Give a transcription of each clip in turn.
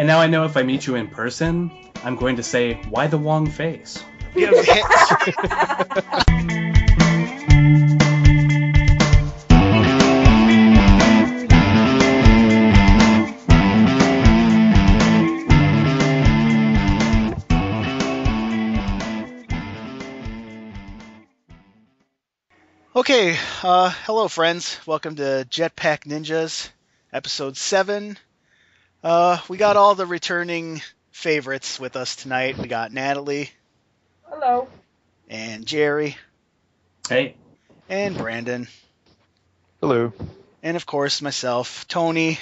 now I know if I meet you in person, I'm going to say, why the Wong face? Yeah. Okay, hello friends. Welcome to Jetpack Ninjas, episode 7. We got all the returning favorites with us tonight. We got Natalie. Hello. And Jerry. Hey. And Brandon. Hello. And of course, myself, Tony.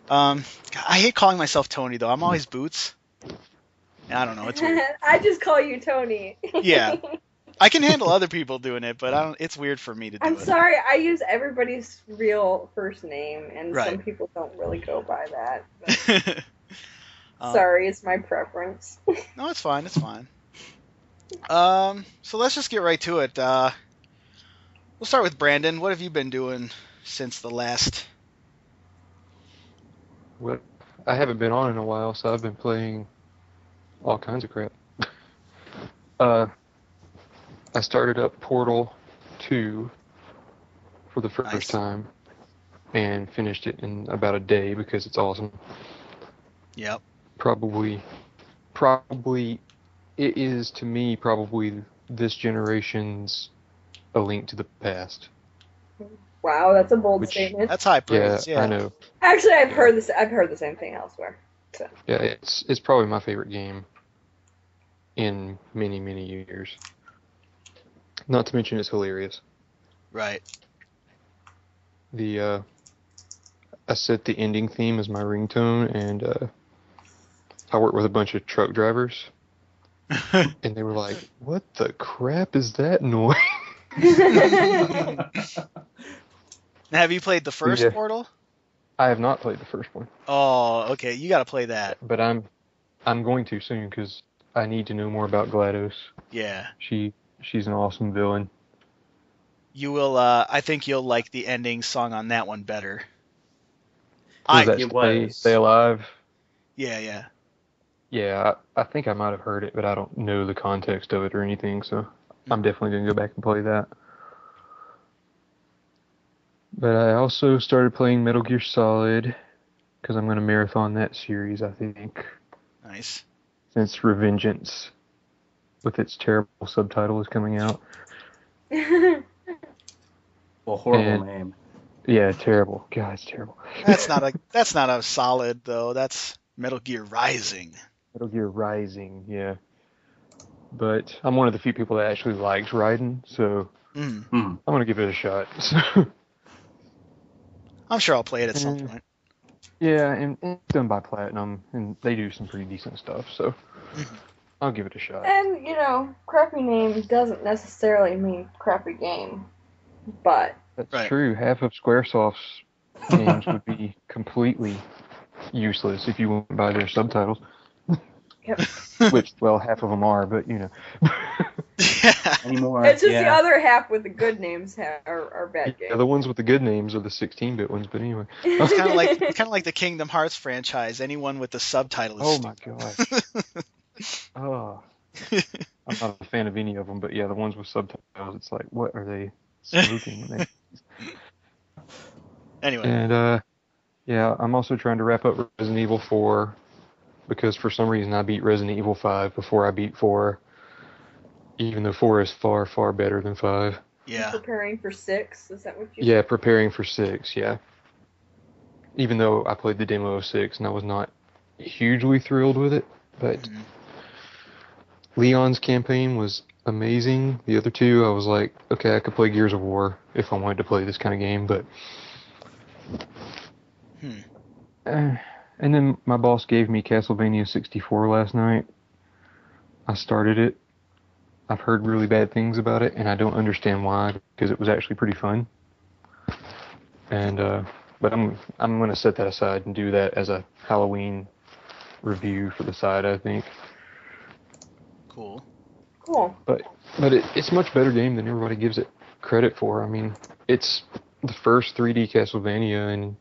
I hate calling myself Tony, though. I'm always Boots. I don't know, it's weird. I just call you Tony. Yeah. I can handle other people doing it, but it's weird for me to do it. I'm sorry, I use everybody's real first name, and Right. some people don't really go by that. Sorry, it's my preference. No, it's fine, it's fine. So let's just get right to it. We'll start with Brandon. What have you been doing since the last? Well, I haven't been on in a while, so I've been playing all kinds of crap. I started up Portal 2 for the first time and finished it in about a day because it's awesome. Yep. Probably, it is to me probably this generation's A Link to the Past. Wow, that's a bold statement. That's high praise. Yeah, I know. Actually, I've heard this. I've heard the same thing elsewhere. So. Yeah, it's probably my favorite game in many, many years. Not to mention it's hilarious. Right. I set the ending theme as my ringtone, and I work with a bunch of truck drivers, and they were like, "What the crap is that noise?" Now, have you played the first Portal? I have not played the first one. Oh, okay. You got to play that. But I'm going to soon because I need to know more about GLaDOS. Yeah. She's an awesome villain. You will. I think you'll like the ending song on that one better. Stay Alive? Yeah. Yeah, I think I might have heard it, but I don't know the context of it or anything, so I'm definitely going to go back and play that. But I also started playing Metal Gear Solid, because I'm going to marathon that series, I think. Nice. Since Revengeance, with its terrible subtitle, is coming out. Well, horrible name. Yeah, terrible. God, it's terrible. That's not a solid, though. That's Metal Gear Rising. Metal Gear Rising, yeah. But I'm one of the few people that actually likes Raiden, so I'm going to give it a shot. I'm sure I'll play it at some point. Yeah, and it's done by Platinum, and they do some pretty decent stuff, so I'll give it a shot. And, crappy name doesn't necessarily mean crappy game, but... That's true. Half of Squaresoft's games would be completely useless if you went by their subtitles. Yep. Which, well, half of them are, but, Anymore. It's just the other half with the good names are bad games. Yeah, the ones with the good names are the 16-bit ones, but anyway. It's kind of like the Kingdom Hearts franchise. Anyone with the subtitle is my god. Oh. I'm not a fan of any of them, but yeah, the ones with subtitles, it's like, what are they smoking? Anyway. And, yeah, I'm also trying to wrap up Resident Evil 4, because for some reason I beat Resident Evil 5 before I beat 4, even though 4 is far, far better than 5. Yeah. Preparing for 6, is that what you Yeah, preparing for 6, yeah. Even though I played the demo of 6 and I was not hugely thrilled with it, but Leon's campaign was amazing. The other two, I was like, okay, I could play Gears of War if I wanted to play this kind of game, but... And then my boss gave me Castlevania 64 last night. I started it. I've heard really bad things about it, and I don't understand why, because it was actually pretty fun. And but I'm going to set that aside and do that as a Halloween review for the side, I think. Cool. But it's a much better game than everybody gives it credit for. I mean, it's the first 3D Castlevania, and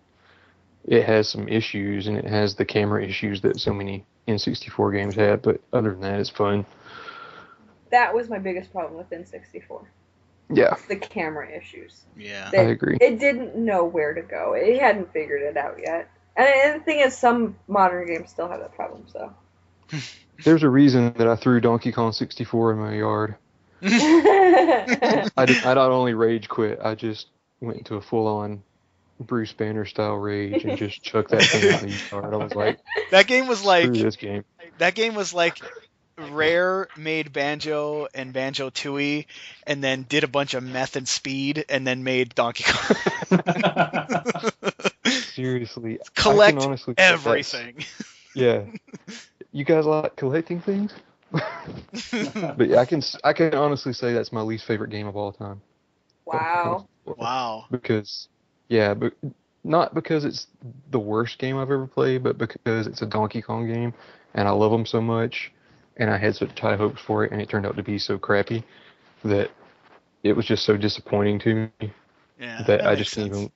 it has some issues, and it has the camera issues that so many N64 games had, but other than that, it's fun. That was my biggest problem with N64. Yeah, The camera issues. Yeah. I agree. It didn't know where to go. It hadn't figured it out yet. And the thing is, some modern games still have that problem, so. There's a reason that I threw Donkey Kong 64 in my yard. I not only rage quit, I just went into a full-on Bruce Banner style rage and just chucked that thing out in the yard. I was like, That game was like screw this game. That game was like Rare made Banjo and Banjo-Tooie, and then did a bunch of meth and speed, and then made Donkey Kong. Seriously, Collect I can honestly everything. Yeah, you guys like collecting things? But yeah, I can honestly say that's my least favorite game of all time. Wow. Wow. Because, yeah, but not because it's the worst game I've ever played, but because it's a Donkey Kong game, and I love them so much, and I had such high hopes for it, and it turned out to be so crappy that it was just so disappointing to me Yeah, that I makes just can't sense. even.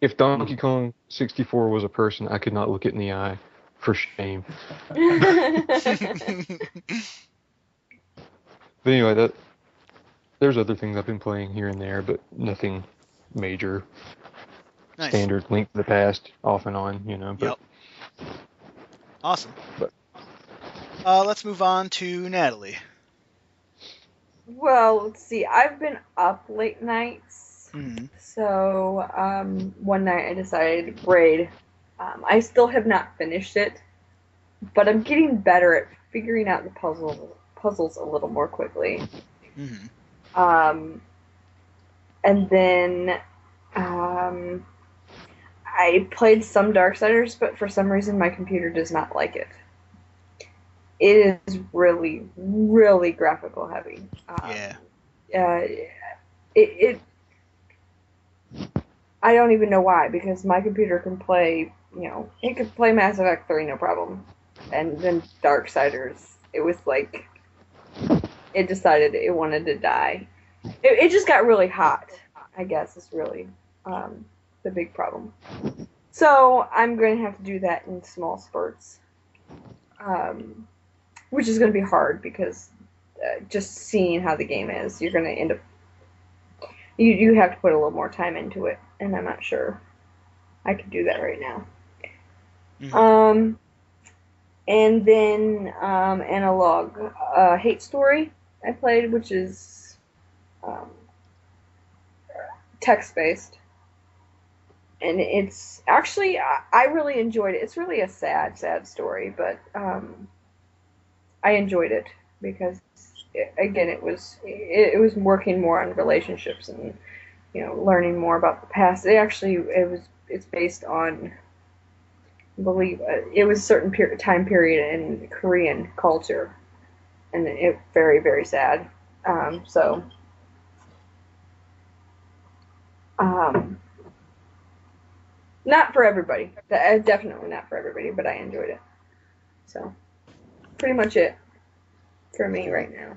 If Donkey Kong 64 was a person, I could not look it in the eye for shame. But anyway, there's other things I've been playing here and there, but nothing major. Nice. Standard Link to the Past, off and on, you know. But, Yep. Awesome. But- let's move on to Natalie. Well, let's see. I've been up late nights. Mm-hmm. So, one night I decided to raid. I still have not finished it, but I'm getting better at figuring out the puzzles a little more quickly. Mm-hmm. And then, I played some Darksiders, but for some reason my computer does not like it. It is really, really graphical heavy. I don't even know why, because my computer can play, it could play Mass Effect 3 no problem. And then Darksiders, it was like, it decided it wanted to die. It just got really hot, I guess, is really the big problem. So I'm going to have to do that in small spurts, which is going to be hard because just seeing how the game is, you're going to end up, you have to put a little more time into it, and I'm not sure I can do that right now. Mm-hmm. And then Analog Hate Story I played, which is text-based. And it's actually, I really enjoyed it. It's really a sad, sad story, but I enjoyed it because, it was working more on relationships and, learning more about the past. It's based on, I believe, it was a certain time period in Korean culture, and it very, very sad. Not for everybody. Definitely not for everybody, but I enjoyed it. So, pretty much it for me right now.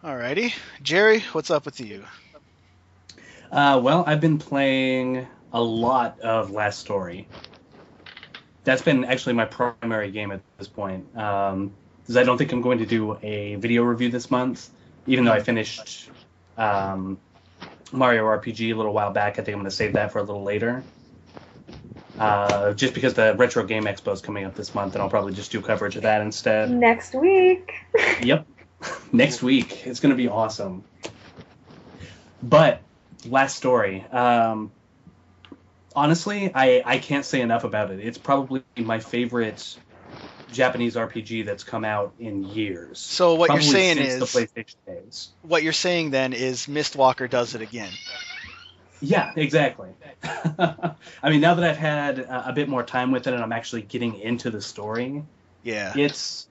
Alrighty. Jerry, what's up with you? Well, I've been playing a lot of Last Story. That's been actually my primary game at this point. Because I don't think I'm going to do a video review this month, even though I finished Mario RPG a little while back. I think I'm going to save that for a little later. Just because the Retro Game Expo is coming up this month, and I'll probably just do coverage of that instead. Next week. Yep. Next week. It's going to be awesome. But, Last Story. Honestly, I can't say enough about it. It's probably my favorite Japanese RPG that's come out in years. So what probably you're saying since is the PlayStation days. What you're saying then is Mistwalker does it again. Yeah, exactly. I mean, now that I've had a bit more time with it and I'm actually getting into the story, yeah, it's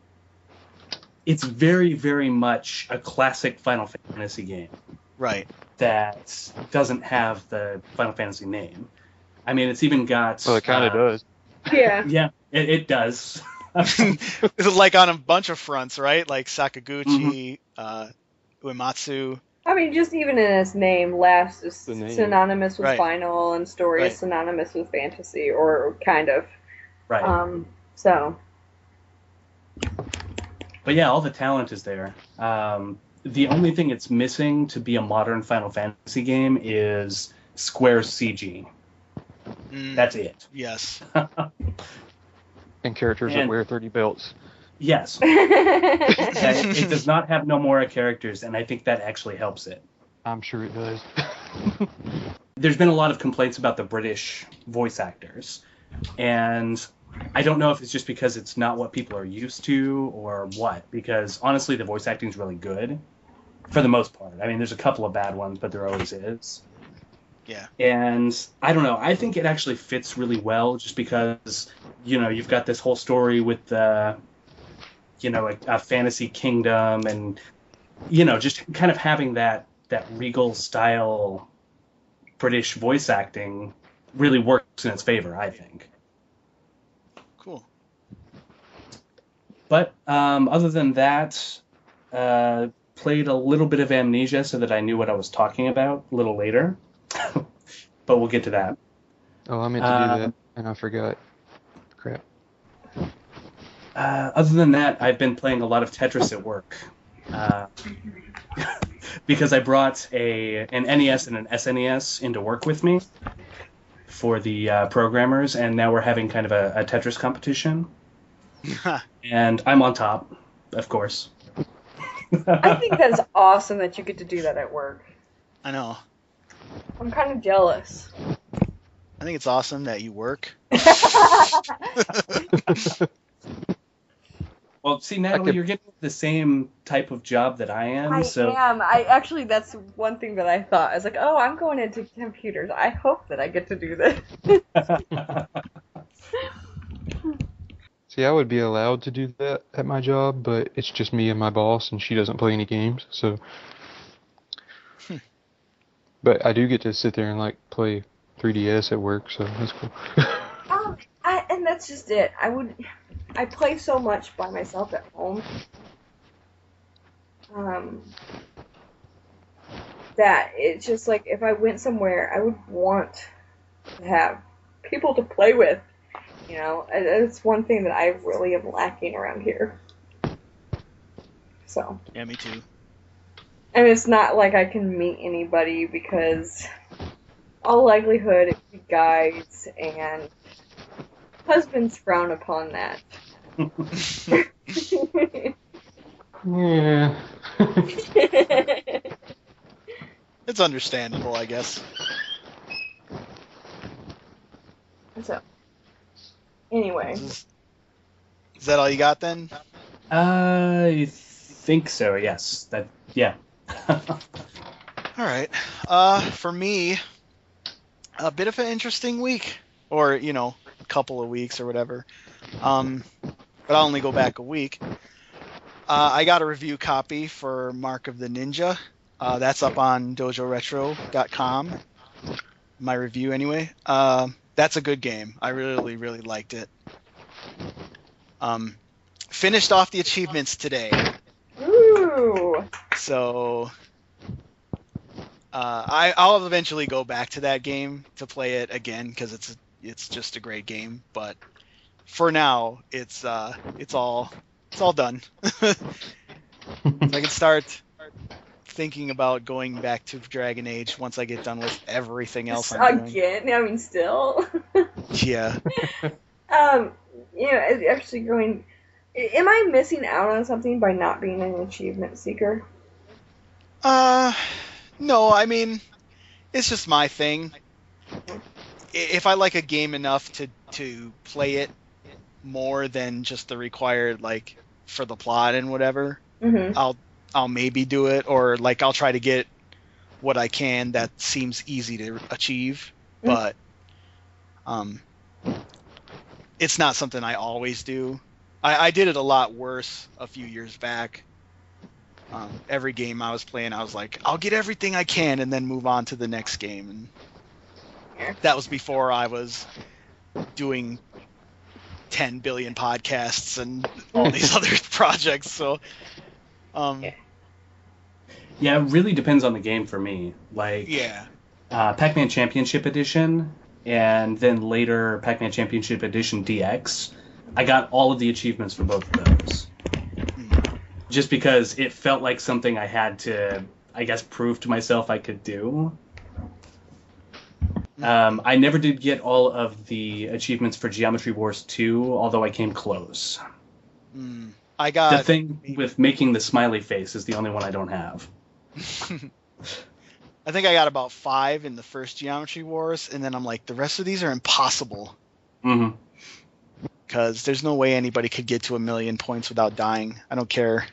very, very much a classic Final Fantasy game. Right. That doesn't have the Final Fantasy name. I mean, it's even got... Well, it kind of does. Yeah. Yeah, it does. Like on a bunch of fronts, right? Like Sakaguchi, Uematsu. I mean, just even in its name, last is The name. synonymous with Right. final, and story Right. is synonymous with fantasy, or kind of. Right. So. But yeah, all the talent is there. The only thing it's missing to be a modern Final Fantasy game is Square's CG. That's it. Yes. And characters that And- wear 30 belts. Yes. It does not have Nomura characters, and I think that actually helps it. I'm sure it does. There's been a lot of complaints about the British voice actors, and I don't know if it's just because it's not what people are used to or what, because honestly the voice acting is really good for the most part. I mean, there's a couple of bad ones, but there always is. Yeah. And I don't know, I think it actually fits really well just because, you've got this whole story with a fantasy kingdom, and just kind of having that regal style British voice acting really works in its favor, I think. Cool. But other than that, played a little bit of Amnesia so that I knew what I was talking about a little later. But we'll get to that. Oh, I meant to do that, and I forgot. Crap. Other than that, I've been playing a lot of Tetris at work. Because I brought an NES and an SNES into work with me for the programmers, and now we're having kind of a Tetris competition. And I'm on top, of course. I think that's awesome that you get to do that at work. I know. I'm kind of jealous. I think it's awesome that you work. Well, see, Natalie, you're getting the same type of job that I am. I so am. Actually, that's one thing that I thought. I was like, oh, I'm going into computers. I hope that I get to do this. See, I would be allowed to do that at my job, but it's just me and my boss, and she doesn't play any games, so. But I do get to sit there and play 3DS at work, so that's cool. And that's just it. I play so much by myself at home. That it's just like if I went somewhere, I would want to have people to play with. It's one thing that I really am lacking around here. So. Yeah, me too. And it's not like I can meet anybody because all likelihood it would be guys, and husbands frown upon that. Yeah. It's understandable, I guess. So, anyway. Is that all you got then? I think so, yes. Yeah. All right. For me, a bit of an interesting week, or a couple of weeks or whatever. But I'll only go back a week. I got a review copy for Mark of the Ninja. That's up on dojoretro.com. My review, anyway. That's a good game. I really, really liked it. Finished off the achievements today. Ooh. So I'll eventually go back to that game to play it again because it's just a great game. But for now, it's all done. So I can start thinking about going back to Dragon Age once I get done with everything else I'm doing. Again? I mean, still. Yeah. Actually going. Am I missing out on something by not being an achievement seeker? No, I mean, it's just my thing. If I like a game enough to play it more than just the required, for the plot and whatever, Mm-hmm. I'll maybe do it, or I'll try to get what I can that seems easy to achieve, but it's not something I always do. I did it a lot worse a few years back. Every game I was playing, I was like, I'll get everything I can and then move on to the next game. And that was before I was doing 10 billion podcasts and all these other projects. So, Yeah, it really depends on the game for me. Like, Yeah. Pac-Man Championship Edition, and then later Pac-Man Championship Edition DX. I got all of the achievements for both of those. Just because it felt like something I had to, I guess, prove to myself I could do. I never did get all of the achievements for Geometry Wars 2, although I came close. I got The thing with making the smiley face is the only one I don't have. I think I got about 5 in the first Geometry Wars, and then I'm like, the rest of these are impossible. Mm-hmm. Because there's no way anybody could get to 1,000,000 points without dying. I don't care.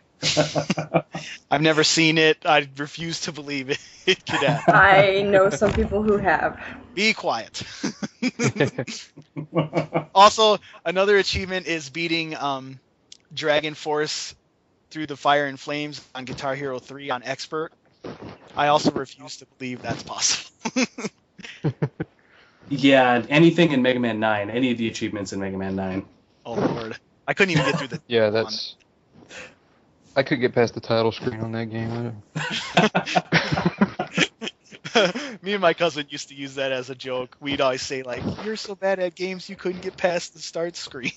I've never seen it. I refuse to believe it. It could happen. I know some people who have. Be quiet. Also, another achievement is beating Dragon Force through the fire and flames on Guitar Hero 3 on Expert. I also refuse to believe that's possible. Yeah, anything in Mega Man 9, any of the achievements in Mega Man 9. Oh, Lord. I couldn't even get through the... Yeah, that's... I could get past the title screen on that game. Me and my cousin used to use that as a joke. We'd always say, like, you're so bad at games you couldn't get past the start screen.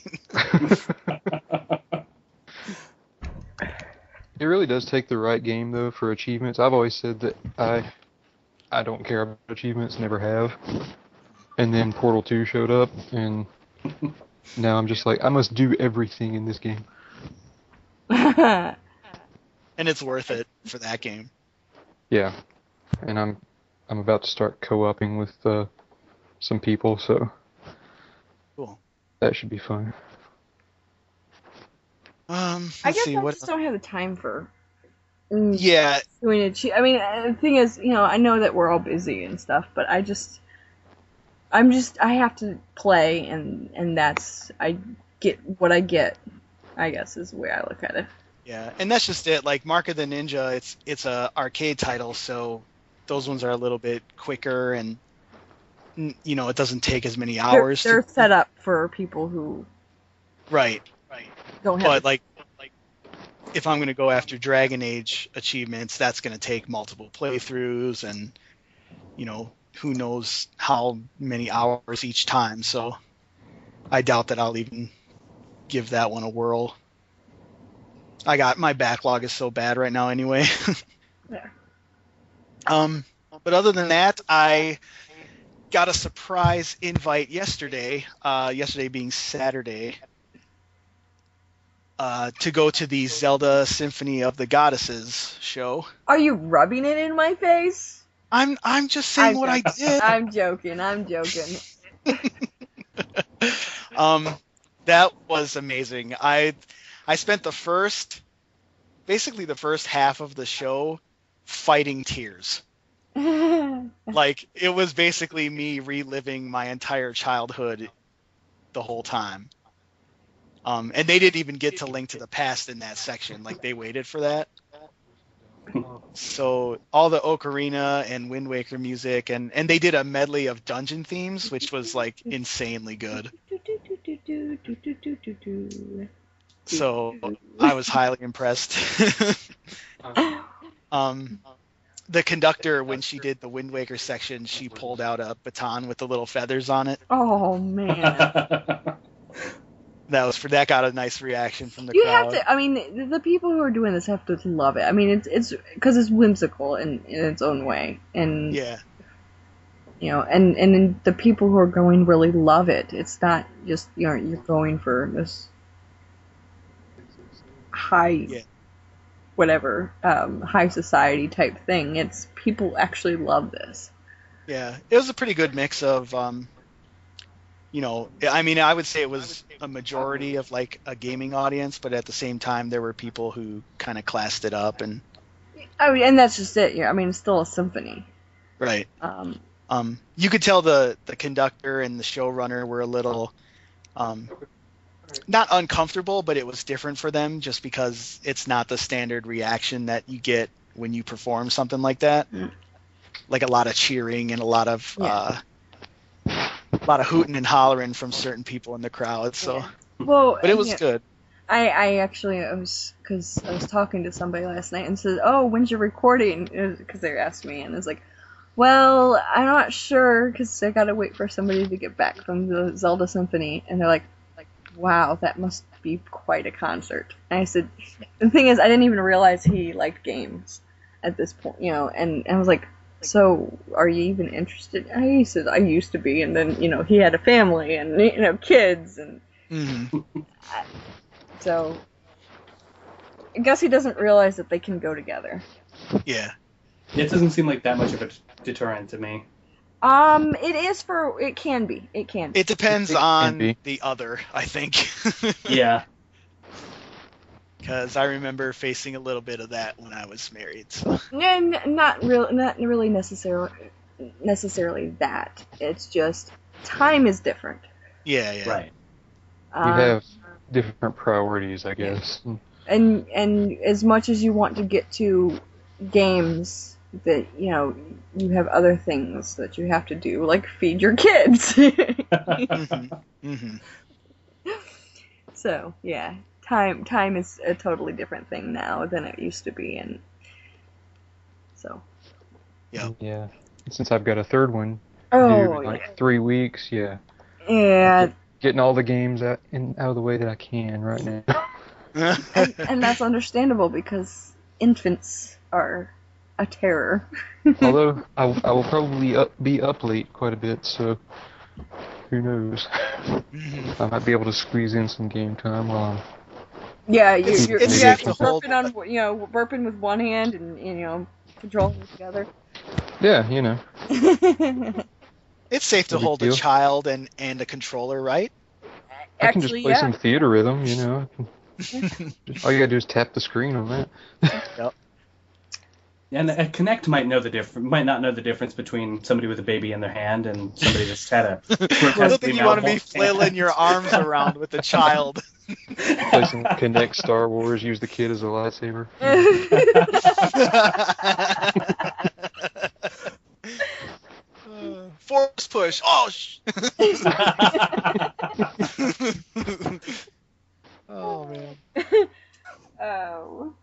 It really does take the right game, though, for achievements. I've always said that I don't care about achievements, never have. And then Portal 2 showed up, and now I'm just like, I must do everything in this game. And it's worth it for that game. Yeah, and I'm about to start co-oping with some people, so Cool. That should be fun. I Let's guess see, I what just don't have the time for. Yeah, Doing it. I mean, the thing is, I know that we're all busy and stuff, but I have to play, and I get what I get. I guess is the way I look at it. yeah, and that's just it. Like Mark of the Ninja, it's a arcade title, so those ones are a little bit quicker, and it doesn't take as many hours. They're set up for people who right. don't have. But like if I'm going to go after Dragon Age achievements, that's going to take multiple playthroughs, and who knows how many hours each time. So I doubt that I'll even give that one a whirl. My backlog is so bad right now anyway. Yeah. But other than that, I got a surprise invite yesterday, yesterday being Saturday, to go to the Zelda Symphony of the Goddesses show. Are you rubbing it in my face? I'm just saying what I did. I'm joking. That was amazing. I spent the first half of the show fighting tears. Like, it was basically me reliving my entire childhood the whole time. And they didn't even get to Link to the Past in that section. Like, they waited for that. So all the Ocarina and Wind Waker music, and they did a medley of dungeon themes, which was like insanely good. So I was highly impressed. The conductor, when she did the Wind Waker section, she pulled out a baton with the little feathers on it. Oh man. That got a nice reaction from the You crowd. have to. I mean, the people who are doing this have to love it. I mean, it's because it's whimsical in its own way, and Yeah. and the people who are going really love it. It's not just you're going for this high, whatever, high society type thing. It's people actually love this. Yeah, it was a pretty good mix of, I mean, I would say it was a majority of like a gaming audience, but at the same time, there were people who kind of classed it up and. I mean, and that's just it. Yeah, I mean, it's still a symphony. Right. You could tell the conductor and the showrunner were a little, not uncomfortable, but it was different for them just because it's not the standard reaction that you get when you perform something like that. Like a lot of cheering and a lot of hooting and hollering from certain people in the crowd. So, well, but it was good. I actually, I was talking to somebody last night and said, "Oh, when's your recording?" Because they asked me, and I was like, "Well, I'm not sure because I gotta wait for somebody to get back from the Zelda Symphony." And they're like, "Wow, that must be quite a concert." And I said, "The thing is, I didn't even realize he liked games at this point, you know." And I was like, "So, are you even interested?" And he said, "I used to be," and then he had a family and kids and. Mm-hmm. So, I guess he doesn't realize that they can go together. Yeah. It doesn't seem like that much of a deterrent to me. It can be. It depends on the other, I think. Yeah. Because I remember facing a little bit of that when I was married. So. Not really necessarily that. It's just time is different. Yeah. Right. You have different priorities, I guess. And as much as you want to get to games that you have other things that you have to do, like feed your kids. Mm-hmm. So yeah, time is a totally different thing now than it used to be, and so. Yep. Yeah. Since I've got a third one Oh, due in 3 weeks, yeah. Yeah. Getting all the games out of the way that I can right now. and that's understandable because infants are a terror. Although I will probably be up late quite a bit, so who knows? I might be able to squeeze in some game time while I'm. Yeah, you have to hold. burping with one hand and controlling with the other. Yeah, It's safe to hold a child and a controller, right? I can just play some theater rhythm, All you gotta do is tap the screen on that. Yep. And a Kinect might not know the difference between somebody with a baby in their hand and somebody that's had a. I don't think you want to be flailing your arms around with a child. Play some Kinect Star Wars, use the kid as a lightsaber. Force push. Oh, oh man. Oh.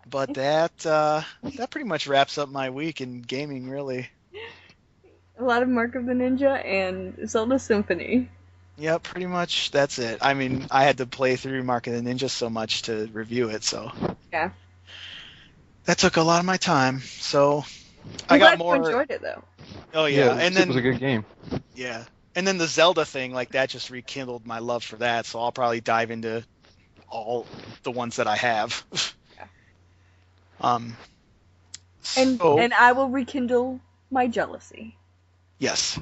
But that pretty much wraps up my week in gaming, really. A lot of Mark of the Ninja and Zelda Symphony. Yeah, pretty much that's it. I mean, I had to play through Mark of the Ninja so much to review it, so. Yeah. That took a lot of my time, so. I'm glad you enjoyed it, though. Oh, yeah. And then, it was a good game. Yeah. And then the Zelda thing, that just rekindled my love for that, so I'll probably dive into all the ones that I have. And I will rekindle my jealousy. Yes.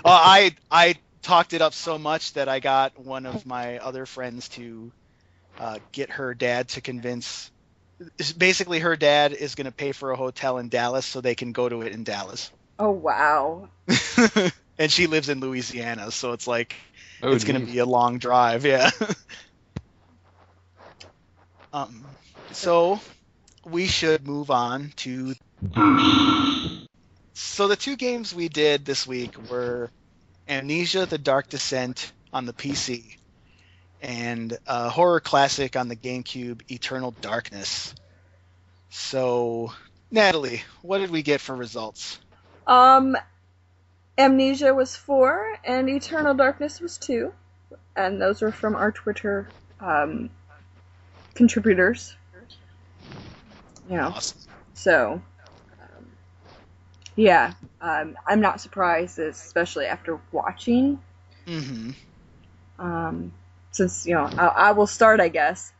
I talked it up so much that I got one of my other friends to get her dad to convince. Basically, her dad is going to pay for a hotel in Dallas so they can go to it in Dallas. Oh, wow. And she lives in Louisiana, so it's like it's going to be a long drive. Yeah. So we should move on to. So the two games we did this week were Amnesia: The Dark Descent on the PC and a horror classic on the GameCube, Eternal Darkness. So, Natalie, what did we get for results? Amnesia was 4 and Eternal Darkness was 2. And those were from our Twitter contributors. Awesome. So, yeah, I'm not surprised, especially after watching. Mm-hmm. Since, I will start, I guess.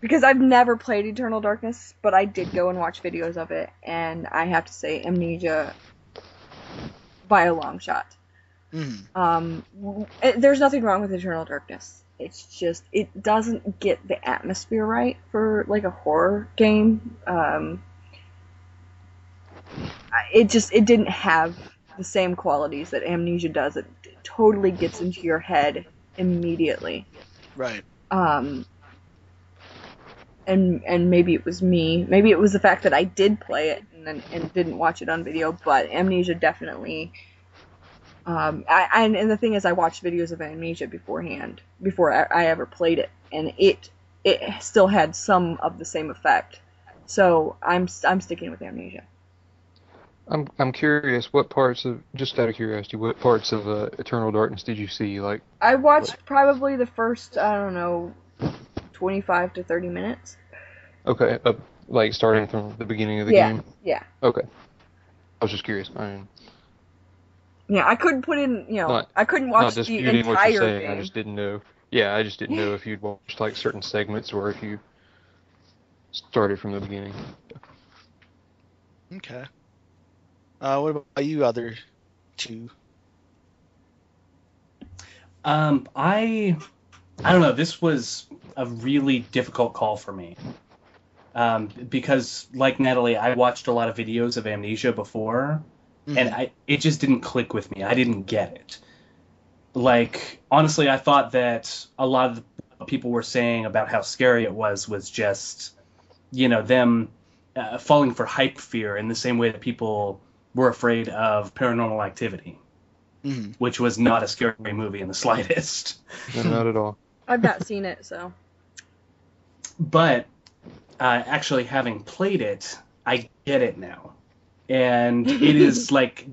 Because I've never played Eternal Darkness, but I did go and watch videos of it, and I have to say Amnesia by a long shot. Mm-hmm. There's nothing wrong with Eternal Darkness. It's just, it doesn't get the atmosphere right for, a horror game. It didn't have the same qualities that Amnesia does. It totally gets into your head immediately. Right. And maybe it was me. Maybe it was the fact that I did play it and didn't watch it on video, but Amnesia definitely And the thing is, I watched videos of Amnesia beforehand, before I ever played it, and it still had some of the same effect. So I'm sticking with Amnesia. I'm curious, what parts of, just out of curiosity, what parts of Eternal Darkness did you see? Like, I watched probably the first, I don't know, 25 to 30 minutes. okay, like starting from the beginning of the Yeah, game? yeah. Okay. I was just curious. I mean, Yeah, I couldn't put in, I couldn't watch not the disputing what you're entire saying. game. I just didn't know. Yeah, I just didn't know if you'd watched like certain segments or if you started from the beginning. Okay. What about you, other two? I don't know. This was a really difficult call for me. Because like Natalie, I watched a lot of videos of Amnesia before, and it just didn't click with me. I didn't get it. Like, honestly, I thought that a lot of what people were saying about how scary it was just, them falling for hype fear in the same way that people were afraid of Paranormal Activity, which was not a scary movie in the slightest. No, not at all. I've not seen it, so. But actually having played it, I get it now. And it is like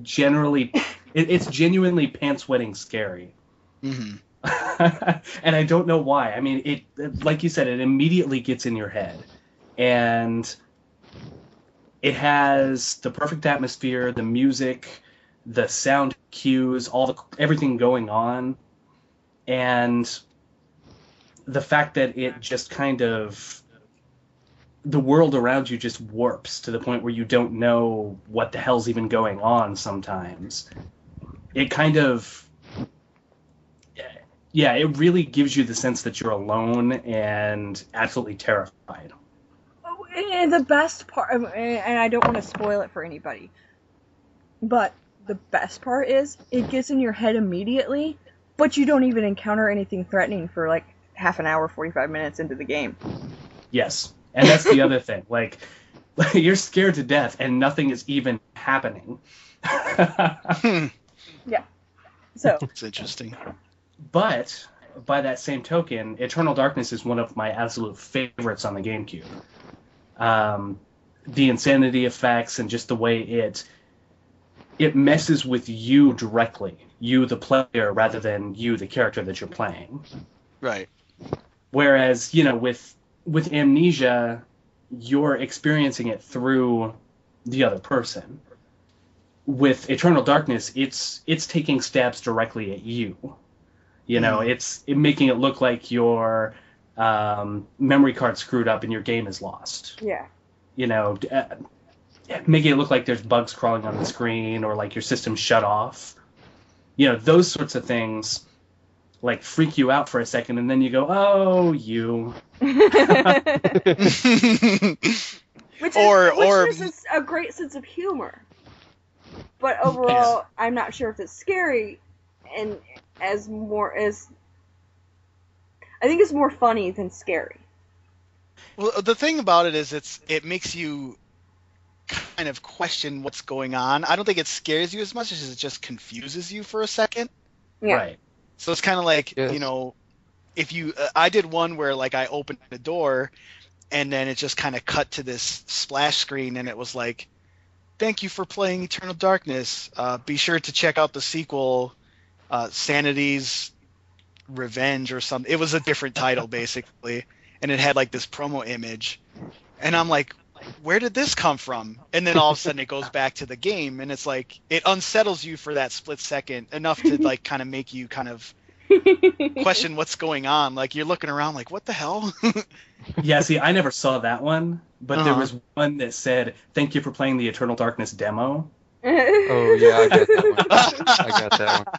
it's genuinely pants-wetting scary. And I don't know why. I mean, it, like you said, it immediately gets in your head. And it has the perfect atmosphere, the music, the sound cues, everything going on. And the fact that it just kind of, the world around you just warps to the point where you don't know what the hell's even going on sometimes. It kind of, yeah, it really gives you the sense that you're alone and absolutely terrified. And the best part, and I don't want to spoil it for anybody, but the best part is it gets in your head immediately, but you don't even encounter anything threatening for like half an hour, 45 minutes into the game. Yes. And that's the other thing. Like, you're scared to death, and nothing is even happening. Yeah. So. It's interesting. But, by that same token, Eternal Darkness is one of my absolute favorites on the GameCube. The insanity effects and just the way it messes with you directly. You, the player, rather than you, the character that you're playing. Right. Whereas, with Amnesia, you're experiencing it through the other person. With Eternal Darkness, it's taking stabs directly at you. It's making it look like your memory card screwed up and your game is lost. Yeah. Making it look like there's bugs crawling on the screen or like your system's shut off. Those sorts of things like freak you out for a second, and then you go, "Oh, you." Which is a great sense of humor. But overall, I'm not sure if it's scary, and I think it's more funny than scary. Well, the thing about it is it makes you kind of question what's going on. I don't think it scares you as much as it just confuses you for a second. Yeah. Right. So it's kind of like, Yes. if you, I did one where like I opened the door and then it just kind of cut to this splash screen and it was like, thank you for playing Eternal Darkness. Be sure to check out the sequel, Sanity's Revenge or something. It was a different title basically. And it had like this promo image. And I'm like, where did this come from? And then all of a sudden it goes back to the game and it's like, it unsettles you for that split second enough to like kind of make you kind of question what's going on. Like you're looking around like, what the hell? Yeah, see, I never saw that one, but there was one that said, "Thank you for playing the Eternal Darkness demo." Oh, yeah, I got that one. I got that one.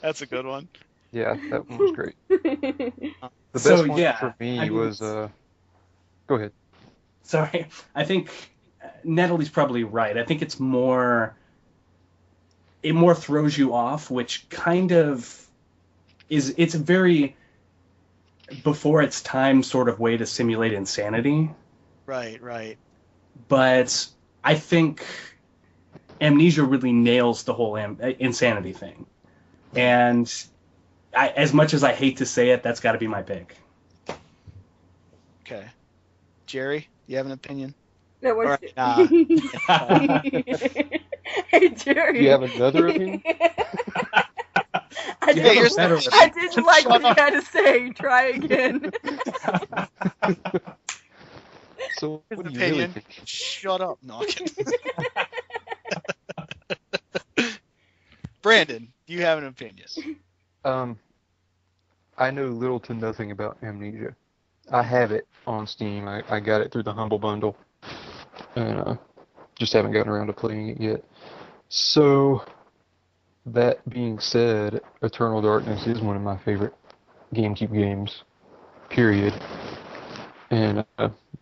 That's a good one. Yeah, that one was great. The best So, one yeah, for me I mean, was... Go ahead. Sorry, I think Natalie's probably right. I think it more throws you off, which kind of it's a very before its time sort of way to simulate insanity. Right. But I think Amnesia really nails the whole insanity thing. And as much as I hate to say it, that's got to be my pick. Okay. Jerry, you have an opinion? That was. Hey, Jerry. Do you have another opinion? I Do you have you're a better I didn't like Shut what you up. had to say. Try again. So His what do you really opinion. think? Shut up. No, I'm kidding. Brandon, do you have an opinion? I know little to nothing about Amnesia. I have it on Steam. I got it through the Humble Bundle, and just haven't gotten around to playing it yet. So, that being said, Eternal Darkness is one of my favorite GameCube games, period. And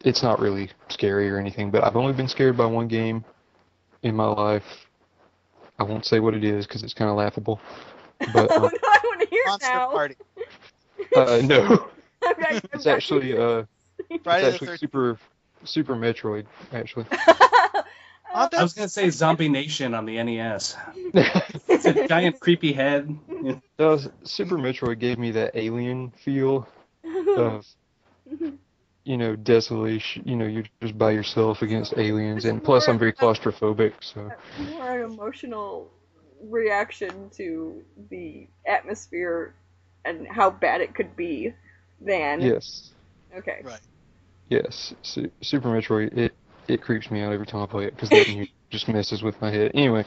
it's not really scary or anything, but I've only been scared by one game in my life. I won't say what it is because it's kind of laughable. But Oh, no, I want to hear Monster now. Party. no, Okay, it's actually Friday it's the actually 13th. Super Metroid actually. Oh, I was going to say Zombie Nation on the NES. It's a giant creepy head. Super Metroid gave me that alien feel of, desolation. You're just by yourself against aliens, It's and plus I'm more very claustrophobic, so. more an emotional reaction to the atmosphere and how bad it could be than. Yes, Okay. Right. yes. Super Metroid, it creeps me out every time I play it, because that music just messes with my head. Anyway,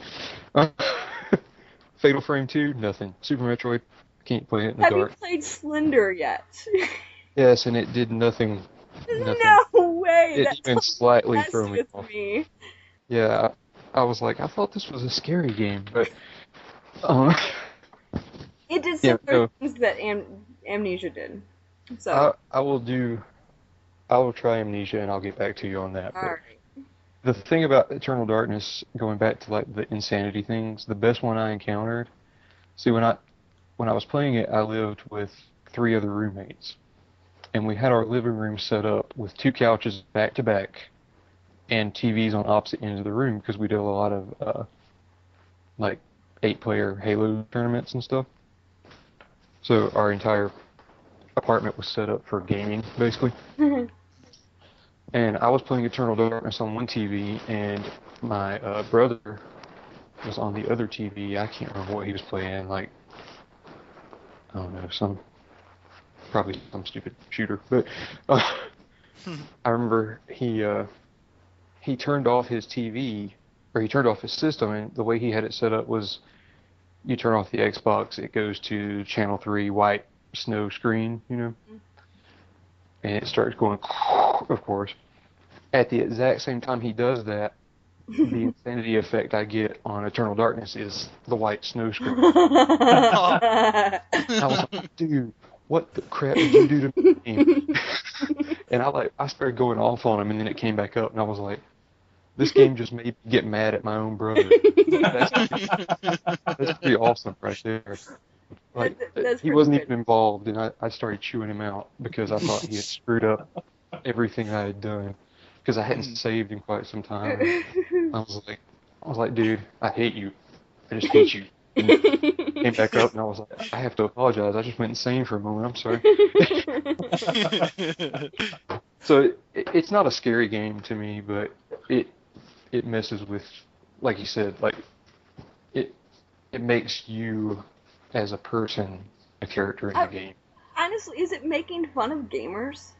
Fatal Frame 2, nothing. Super Metroid, can't play it in the Have you dark. played Slender yet? Yes, and it did nothing. No way. It That even slightly messed threw me with off. me. Yeah, I was like, I thought this was a scary game, but um, It did yeah, similar no, things that Amnesia did. So, I will try Amnesia and I'll get back to you on that. But alright. the thing about Eternal Darkness, going back to like the insanity things, the best one I encountered. See, when I was playing it, I lived with 3 other roommates, and we had our living room set up with 2 couches back to back, and TVs on opposite ends of the room because we did a lot of like 8-player Halo tournaments and stuff. So our entire apartment was set up for gaming, basically. And I was playing Eternal Darkness on one TV, and my brother was on the other TV. I can't remember what he was playing, like, I don't know, probably some stupid shooter. But I remember he turned off his TV, or he turned off his system, and the way he had it set up was you turn off the Xbox, it goes to channel 3 white snow screen, and it starts going, of course. At the exact same time he does that, the insanity effect I get on Eternal Darkness is the white snow screen. I was like, dude, what the crap did you do to me? And I started going off on him, and then it came back up, and I was like, this game just made me get mad at my own brother. That's pretty awesome right there. Like, That's he pretty wasn't good. even involved, and I started chewing him out because I thought he had screwed up everything I had done because I hadn't saved in quite some time. I was like, dude, I hate you. I just hate you. And it came back up, and I was like, I have to apologize. I just went insane for a moment. I'm sorry. So it's not a scary game to me, but it messes with, like you said, like it makes you as a person a character in the game. Honestly, is it making fun of gamers?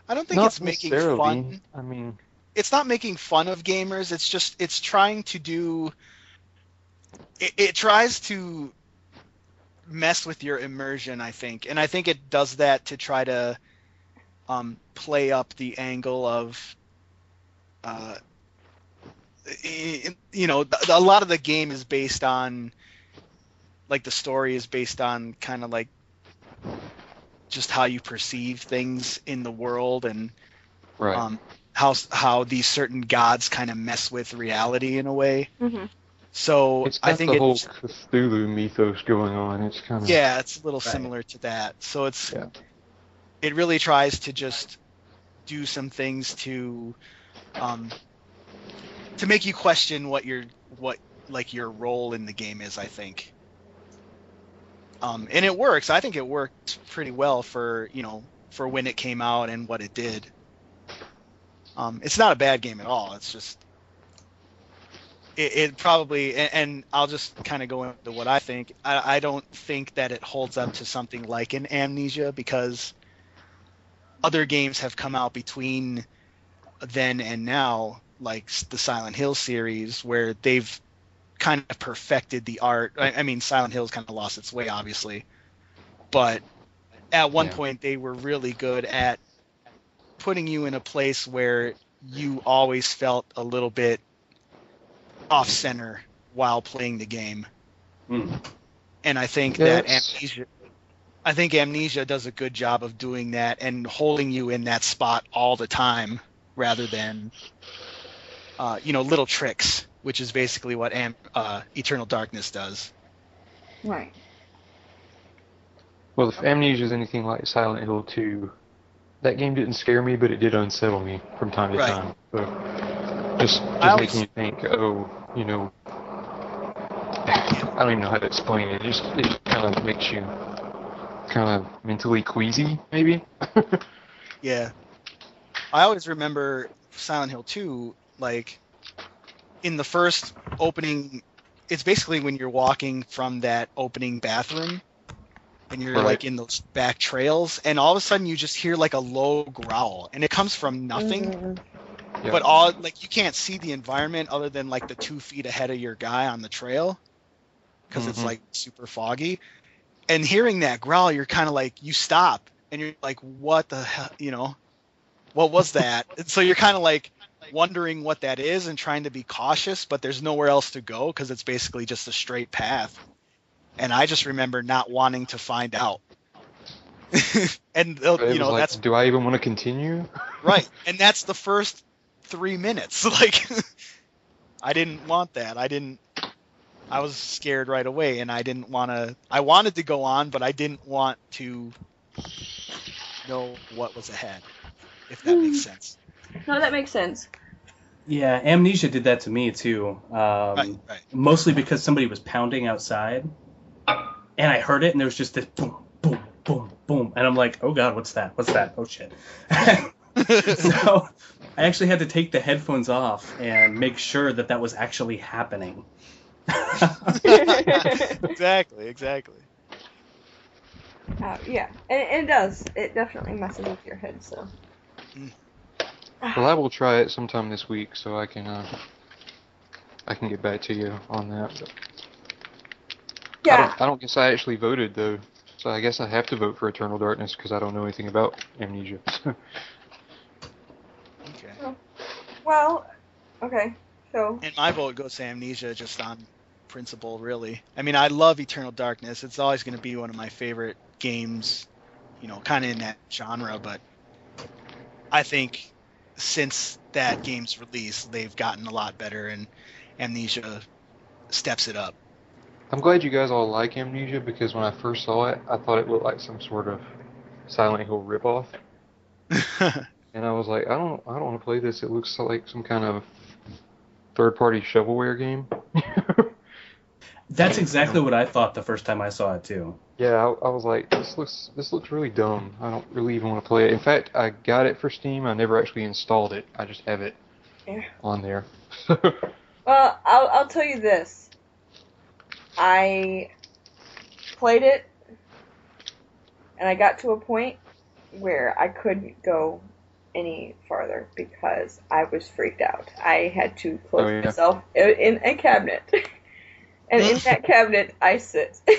I don't think Not it's making necessarily. fun. I mean, It's not making fun of gamers. It's trying to do. It tries to mess with your immersion, I think, and I think it does that to try to play up the angle of, a lot of the game is based on, like, the story is based on kind of like just how you perceive things in the world, and right. how these certain gods kind of mess with reality in a way. Mm-hmm. So It's I got think the whole Cthulhu mythos going on. It's kind of it's a little Right. similar to that. So yeah. it really tries to just do some things to make you question what your role in the game is, I think. And it works. I think it worked pretty well for when it came out and what it did. It's not a bad game at all. It's just it probably, and I'll just kind of go into what I think. I don't think that it holds up to something like an Amnesia, because other games have come out between then and now, like the Silent Hill series, where they've kind of perfected the art. I mean, Silent Hill's kind of lost its way, obviously, but at one point they were really good at putting you in a place where you always felt a little bit off center while playing the game. And I think that Amnesia does a good job of doing that and holding you in that spot all the time, rather than little tricks, which is basically what Eternal Darkness does. Right. Well, if Amnesia is anything like Silent Hill 2, that game didn't scare me, but it did unsettle me from time to time. So just making you think, I don't even know how to explain it. It just kind of makes you kind of mentally queasy, maybe. Yeah. I always remember Silent Hill 2, like, in the first opening, it's basically when you're walking from that opening bathroom, and you're like in those back trails, and all of a sudden you just hear like a low growl, and it comes from nothing. Yeah. But you can't see the environment other than like the 2 feet ahead of your guy on the trail, because it's like super foggy. And hearing that growl, you're kind of like, you stop, and you're like, what the hell, what was that? And so you're kind of like wondering what that is and trying to be cautious, but there's nowhere else to go because it's basically just a straight path. And I just remember not wanting to find out. And that's, do I even want to continue? Right. And that's the first 3 minutes. Like, I didn't want that. I was scared right away, and I wanted to go on, but I didn't want to know what was ahead, if that makes sense. No, that makes sense. Yeah, Amnesia did that to me too. Right. Mostly because somebody was pounding outside, and I heard it, and there was just this boom, boom, boom, boom, and I'm like, oh god, what's that? What's that? Oh shit. So I actually had to take the headphones off and make sure that was actually happening. Exactly. Yeah, and it does. It definitely messes with your head. So. Well, I will try it sometime this week, so I can get back to you on that. But yeah. I don't guess I actually voted though, so I guess I have to vote for Eternal Darkness because I don't know anything about Amnesia. Okay. Well, okay. So. And my vote goes to Amnesia just on principle, really. I mean, I love Eternal Darkness. It's always going to be one of my favorite games, kind of in that genre, but I think since that game's release, they've gotten a lot better, and Amnesia steps it up. I'm glad you guys all like Amnesia, because when I first saw it, I thought it looked like some sort of Silent Hill ripoff. And I was like, I don't want to play this. It looks like some kind of third-party shovelware game. That's exactly what I thought the first time I saw it too. Yeah, I was like, this looks really dumb. I don't really even want to play it. In fact, I got it for Steam. I never actually installed it. I just have it on there. Well, I'll tell you this. I played it, and I got to a point where I couldn't go any farther because I was freaked out. I had to close myself in a cabinet. And in that cabinet, I sit. And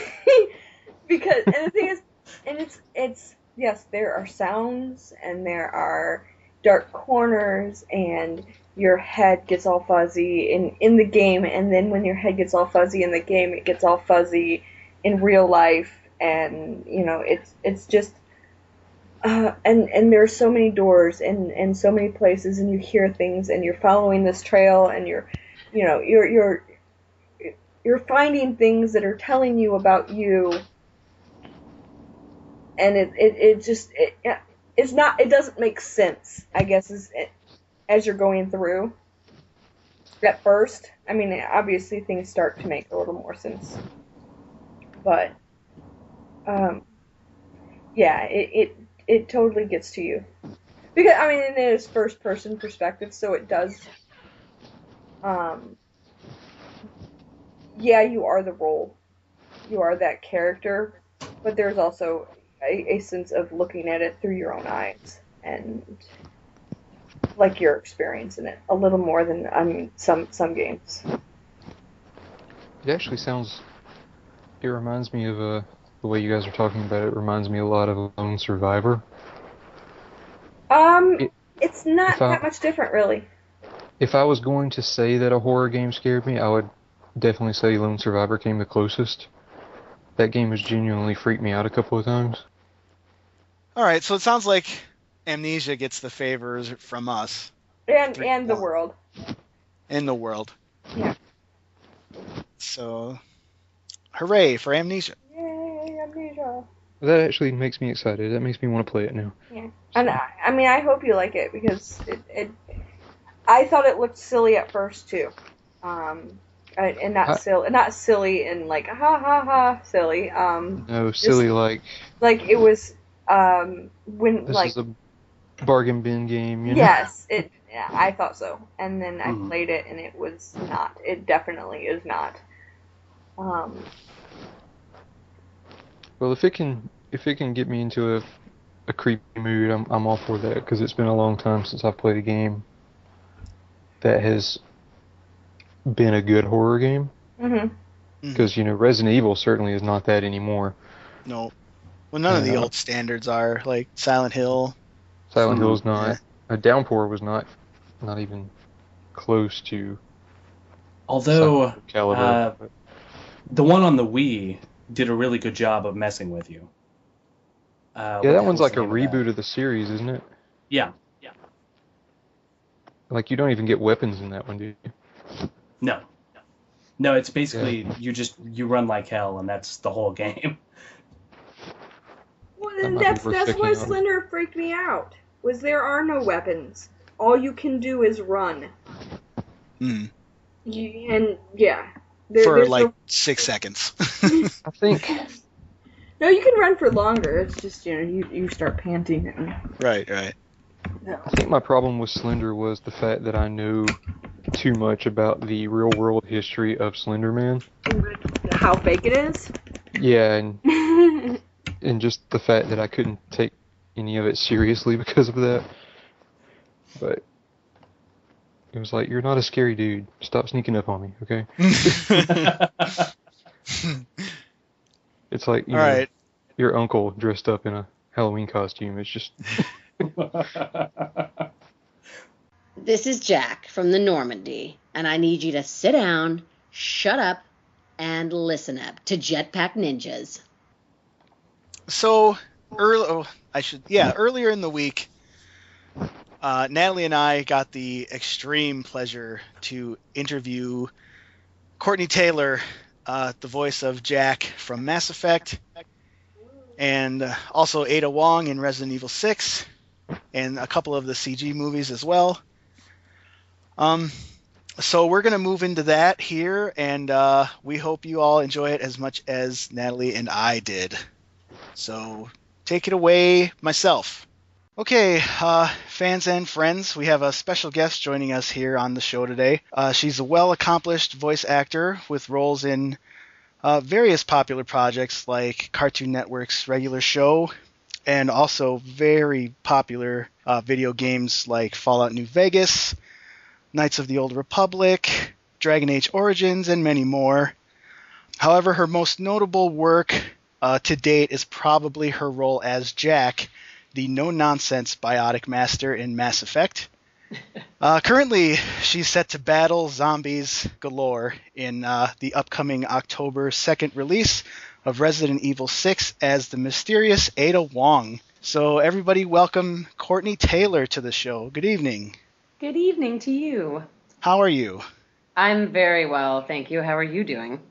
the thing is, and it's yes, there are sounds, and there are dark corners, and your head gets all fuzzy in the game, and then when your head gets all fuzzy in the game, it gets all fuzzy in real life, and, it's just, and there are so many doors, and so many places, and you hear things, and you're following this trail, and you're finding things that are telling you about you, and it doesn't make sense, I guess, as you're going through at first. I mean, obviously things start to make a little more sense, but Yeah, it totally gets to you. Because, I mean, it is first person perspective, so it does, um, yeah, you are the role. You are that character, but there's also a sense of looking at it through your own eyes and like you're experiencing it a little more than some games. It actually sounds. It reminds me of the way you guys are talking about it. Reminds me a lot of Lone Survivor. Um, It, it's if not I that much different, really. if I was going to say that a horror game scared me, I would definitely say Lone Survivor came the closest. That game has genuinely freaked me out a couple of times. All right, so it sounds like Amnesia gets the favors from us. And the 3-1 world. in the world. Yeah. So, hooray for Amnesia. Yay, Amnesia. That actually makes me excited. That makes me want to play it now. Yeah. And I mean, I hope you like it because I thought it looked silly at first too. And not silly and like ha ha ha silly. No, silly just, like it was when this like is a bargain bin game, you know? yes, yeah, I thought so. And then I Mhm. played it and it was not. It definitely is not. Well, if it can get me into a creepy mood, I'm all for that because it's been a long time since I've played a game that has been a good horror game. Mhm. Because Resident Evil certainly is not that anymore. No. Well, none of the old standards are, like Silent Hill. Silent Hill's not. Yeah. A Downpour was not even close to Although Silent Hill caliber. the one on the Wii did a really good job of messing with you. Yeah, What that the one's hell's like the a name of that? reboot of the series, isn't it? Yeah. Like you don't even get weapons in that one, do you? No, it's basically you run like hell, and that's the whole game. Well, That then might be worth that's checking why out. Slender freaked me out. Was there are no weapons. All you can do is run. Mm. And yeah, For there's like no 6 seconds. I think No, you can run for longer. It's just you start panting. And, Right. I think my problem with Slender was the fact that I knew too much about the real world history of Slender Man. how fake it is. Yeah, and just the fact that I couldn't take any of it seriously because of that. But it was like, you're not a scary dude. Stop sneaking up on me, okay? It's like, All right. your uncle dressed up in a Halloween costume. It's just... This is Jack from the Normandy, and I need you to sit down, shut up, and listen up to Jetpack Ninjas. So, earlier in the week, Natalie and I got the extreme pleasure to interview Courtney Taylor, the voice of Jack from Mass Effect, and also Ada Wong in Resident Evil 6, and a couple of the CG movies as well. So we're going to move into that here, and we hope you all enjoy it as much as Natalie and I did. So take it away, myself. Okay, fans and friends, we have a special guest joining us here on the show today. She's a well-accomplished voice actor with roles in various popular projects like Cartoon Network's regular show, and also very popular video games like Fallout New Vegas, Knights of the Old Republic, Dragon Age Origins, and many more. However, her most notable work to date is probably her role as Jack, the no-nonsense biotic master in Mass Effect. Currently, she's set to battle zombies galore in the upcoming October 2nd release of Resident Evil 6 as the mysterious Ada Wong. So everybody welcome Courtney Taylor to the show. Good evening. Good evening to you. How are you? I'm very well, thank you. How are you doing?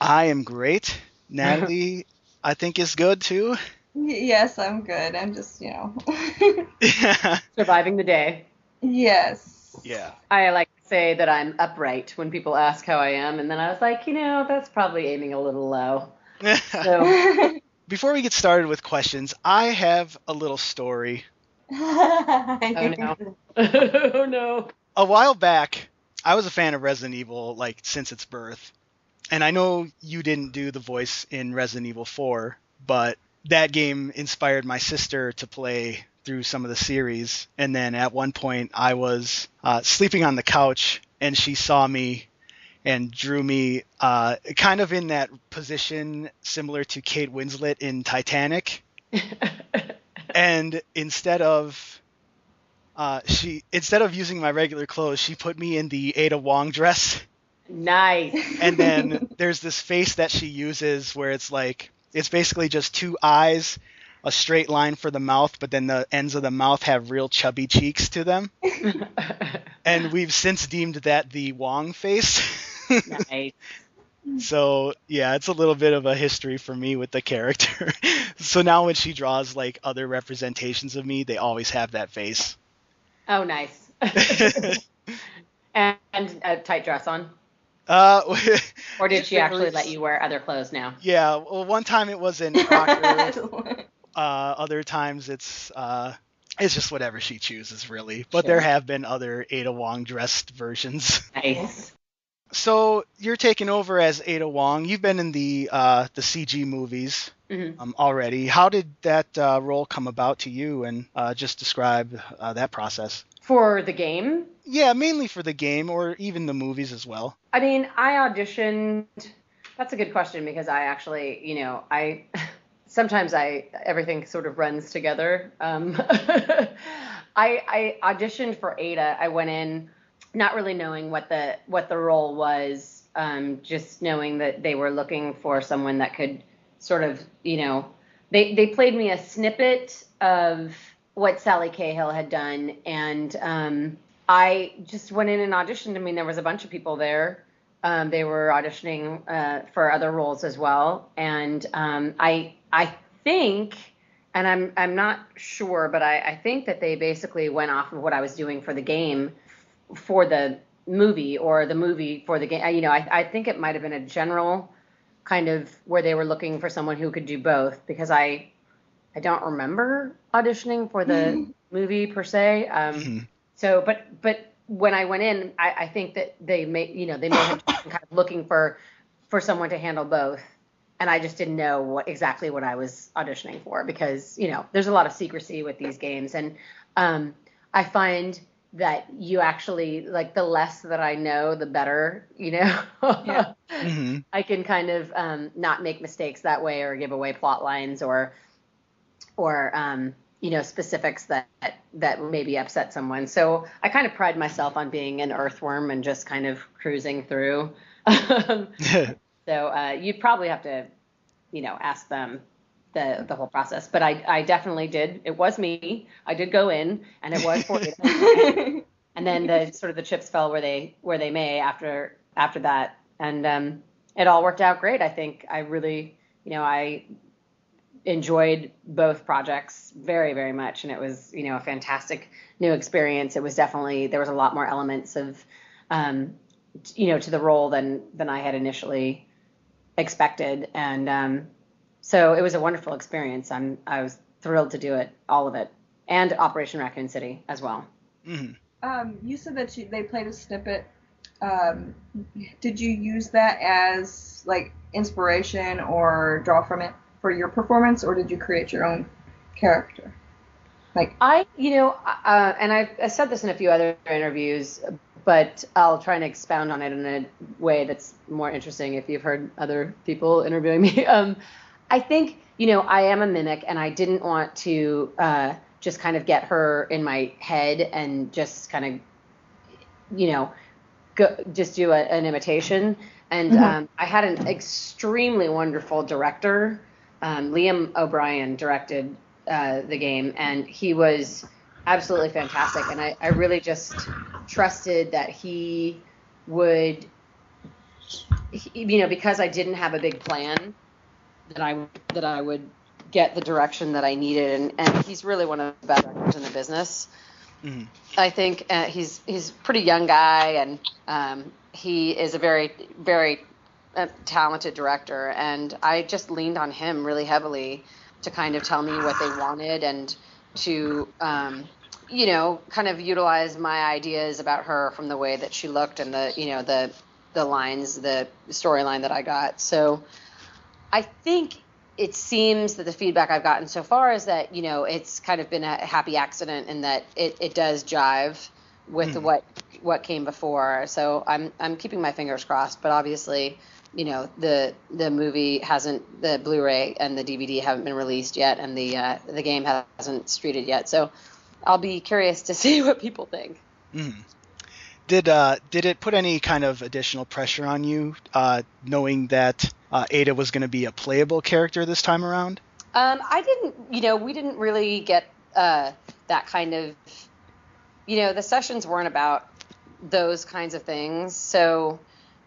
I am great. Natalie, I think, is good too. Yes, I'm good. I'm just Surviving the day. Yes. Yeah. I like to say that I'm upright when people ask how I am, and then I was like, that's probably aiming a little low. So before we get started with questions, I have a little story. Oh no. Oh no. A while back, I was a fan of Resident Evil, like, since its birth. And I know you didn't do the voice in Resident Evil 4, but that game inspired my sister to play through some of the series. And then at one point, I was sleeping on the couch, and she saw me and drew me kind of in that position similar to Kate Winslet in Titanic. And instead of using my regular clothes, she put me in the Ada Wong dress. Nice. And then there's this face that she uses where it's basically just two eyes, a straight line for the mouth, but then the ends of the mouth have real chubby cheeks to them. And we've since deemed that the Wong face. Nice. So yeah, it's a little bit of a history for me with the character. So now when she draws like other representations of me, they always have that face. Oh, nice. And a tight dress on? Or did she actually let you wear other clothes now? Yeah, well, one time it was in Crocker. Other times it's just whatever she chooses, really. But Sure. There have been other Ada Wong dressed versions. Nice. So you're taking over as Ada Wong. You've been in the CG movies already. How did that role come about to you? And just describe that process. For the game? Yeah, mainly for the game or even the movies as well. I mean, I auditioned. That's a good question because I actually, sometimes everything sort of runs together. I auditioned for Ada. I went in not really knowing what the role was, just knowing that they were looking for someone that could sort of, they played me a snippet of what Sally Cahill had done, and I just went in and auditioned. I mean, there was a bunch of people there. They were auditioning for other roles as well, and I think, and I'm not sure, but I think that they basically went off of what I was doing for the game for the movie, or the movie for the game. I think it might have been a general kind of where they were looking for someone who could do both, because I don't remember auditioning for the movie per se. So, but when I went in, I think that they may have been kind of looking for someone to handle both. And I just didn't know exactly what I was auditioning for, because, there's a lot of secrecy with these games. And I find that you actually, like, the less that I know, the better, Yeah. Mm-hmm. I can kind of not make mistakes that way, or give away plot lines, or specifics that maybe upset someone. So I kind of pride myself on being an earthworm and just kind of cruising through. So you'd probably have to, ask them the whole process. But I definitely did. It was me. I did go in, and it was for it. And then the chips fell where they may after that. And it all worked out great. I think I really, I enjoyed both projects very, very much. And it was, a fantastic new experience. It was definitely, there was a lot more elements of, to the role than I had initially expected. And so it was a wonderful experience. I was thrilled to do it, all of it, and Operation Raccoon City as well. Mm-hmm. You said that they played a snippet. Did you use that as like inspiration or draw from it for your performance, or did you create your own character? Like and I said this in a few other interviews, but I'll try and expound on it in a way that's more interesting if you've heard other people interviewing me. I think, I am a mimic, and I didn't want to just kind of get her in my head and just kind of, just do an imitation. And I had an extremely wonderful director. Liam O'Brien directed the game, and he was absolutely fantastic. And I really just trusted that he would, because I didn't have a big plan, that I would get the direction that I needed. And he's really one of the best directors in the business. Mm-hmm. I think he's a pretty young guy, and he is a very, very a talented director, and I just leaned on him really heavily to kind of tell me what they wanted and to kind of utilize my ideas about her from the way that she looked and the lines, the storyline that I got. So I think it seems that the feedback I've gotten so far is that, it's kind of been a happy accident and that it does jive with what came before. So I'm keeping my fingers crossed, but obviously, the movie hasn't, the Blu-ray and the DVD haven't been released yet, and the game hasn't streeted yet. So I'll be curious to see what people think. Mm. Did it put any kind of additional pressure on you, knowing that Ada was going to be a playable character this time around? I didn't, we didn't really get that kind of, the sessions weren't about those kinds of things. So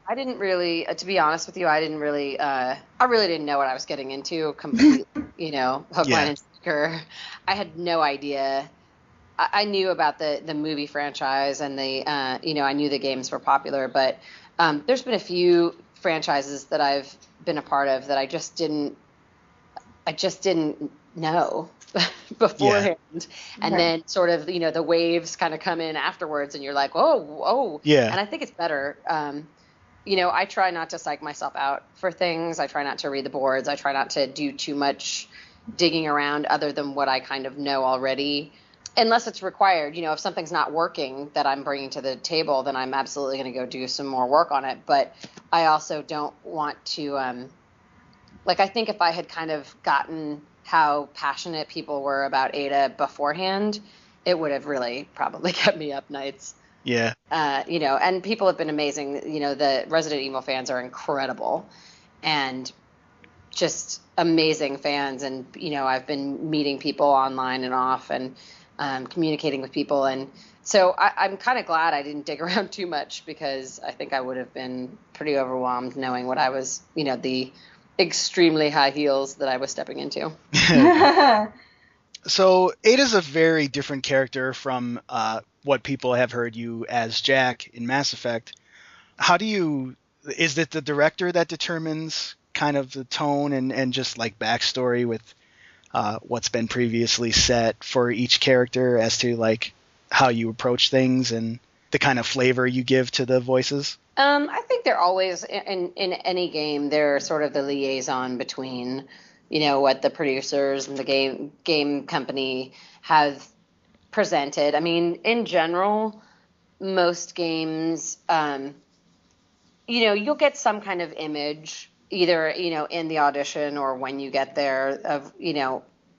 I didn't really, to be honest with you, I really didn't know what I was getting into completely, hook, line, and sinker. I had no idea. I knew about the movie franchise and I knew the games were popular, but there's been a few franchises that I've been a part of that I just didn't know beforehand. Yeah. And then sort of, the waves kind of come in afterwards and you're like, oh. Yeah. And I think it's better. I try not to psych myself out for things. I try not to read the boards. I try not to do too much digging around other than what I kind of know already. Unless it's required, if something's not working that I'm bringing to the table, then I'm absolutely going to go do some more work on it. But I also don't want to, I think if I had kind of gotten how passionate people were about Ada beforehand, it would have really probably kept me up nights. Yeah. And people have been amazing. The Resident Evil fans are incredible and just amazing fans. And, I've been meeting people online and off and communicating with people. And so I'm kind of glad I didn't dig around too much because I think I would have been pretty overwhelmed knowing what I was, the extremely high heels that I was stepping into. So Ada's a very different character from what people have heard you as Jack in Mass Effect. Is it the director that determines kind of the tone and just like backstory with what's been previously set for each character as to like how you approach things and the kind of flavor you give to the voices? I think they're always in any game. They're sort of the liaison between, what the producers and the game company have presented. I mean, in general, most games, you'll get some kind of image either, in the audition or when you get there of,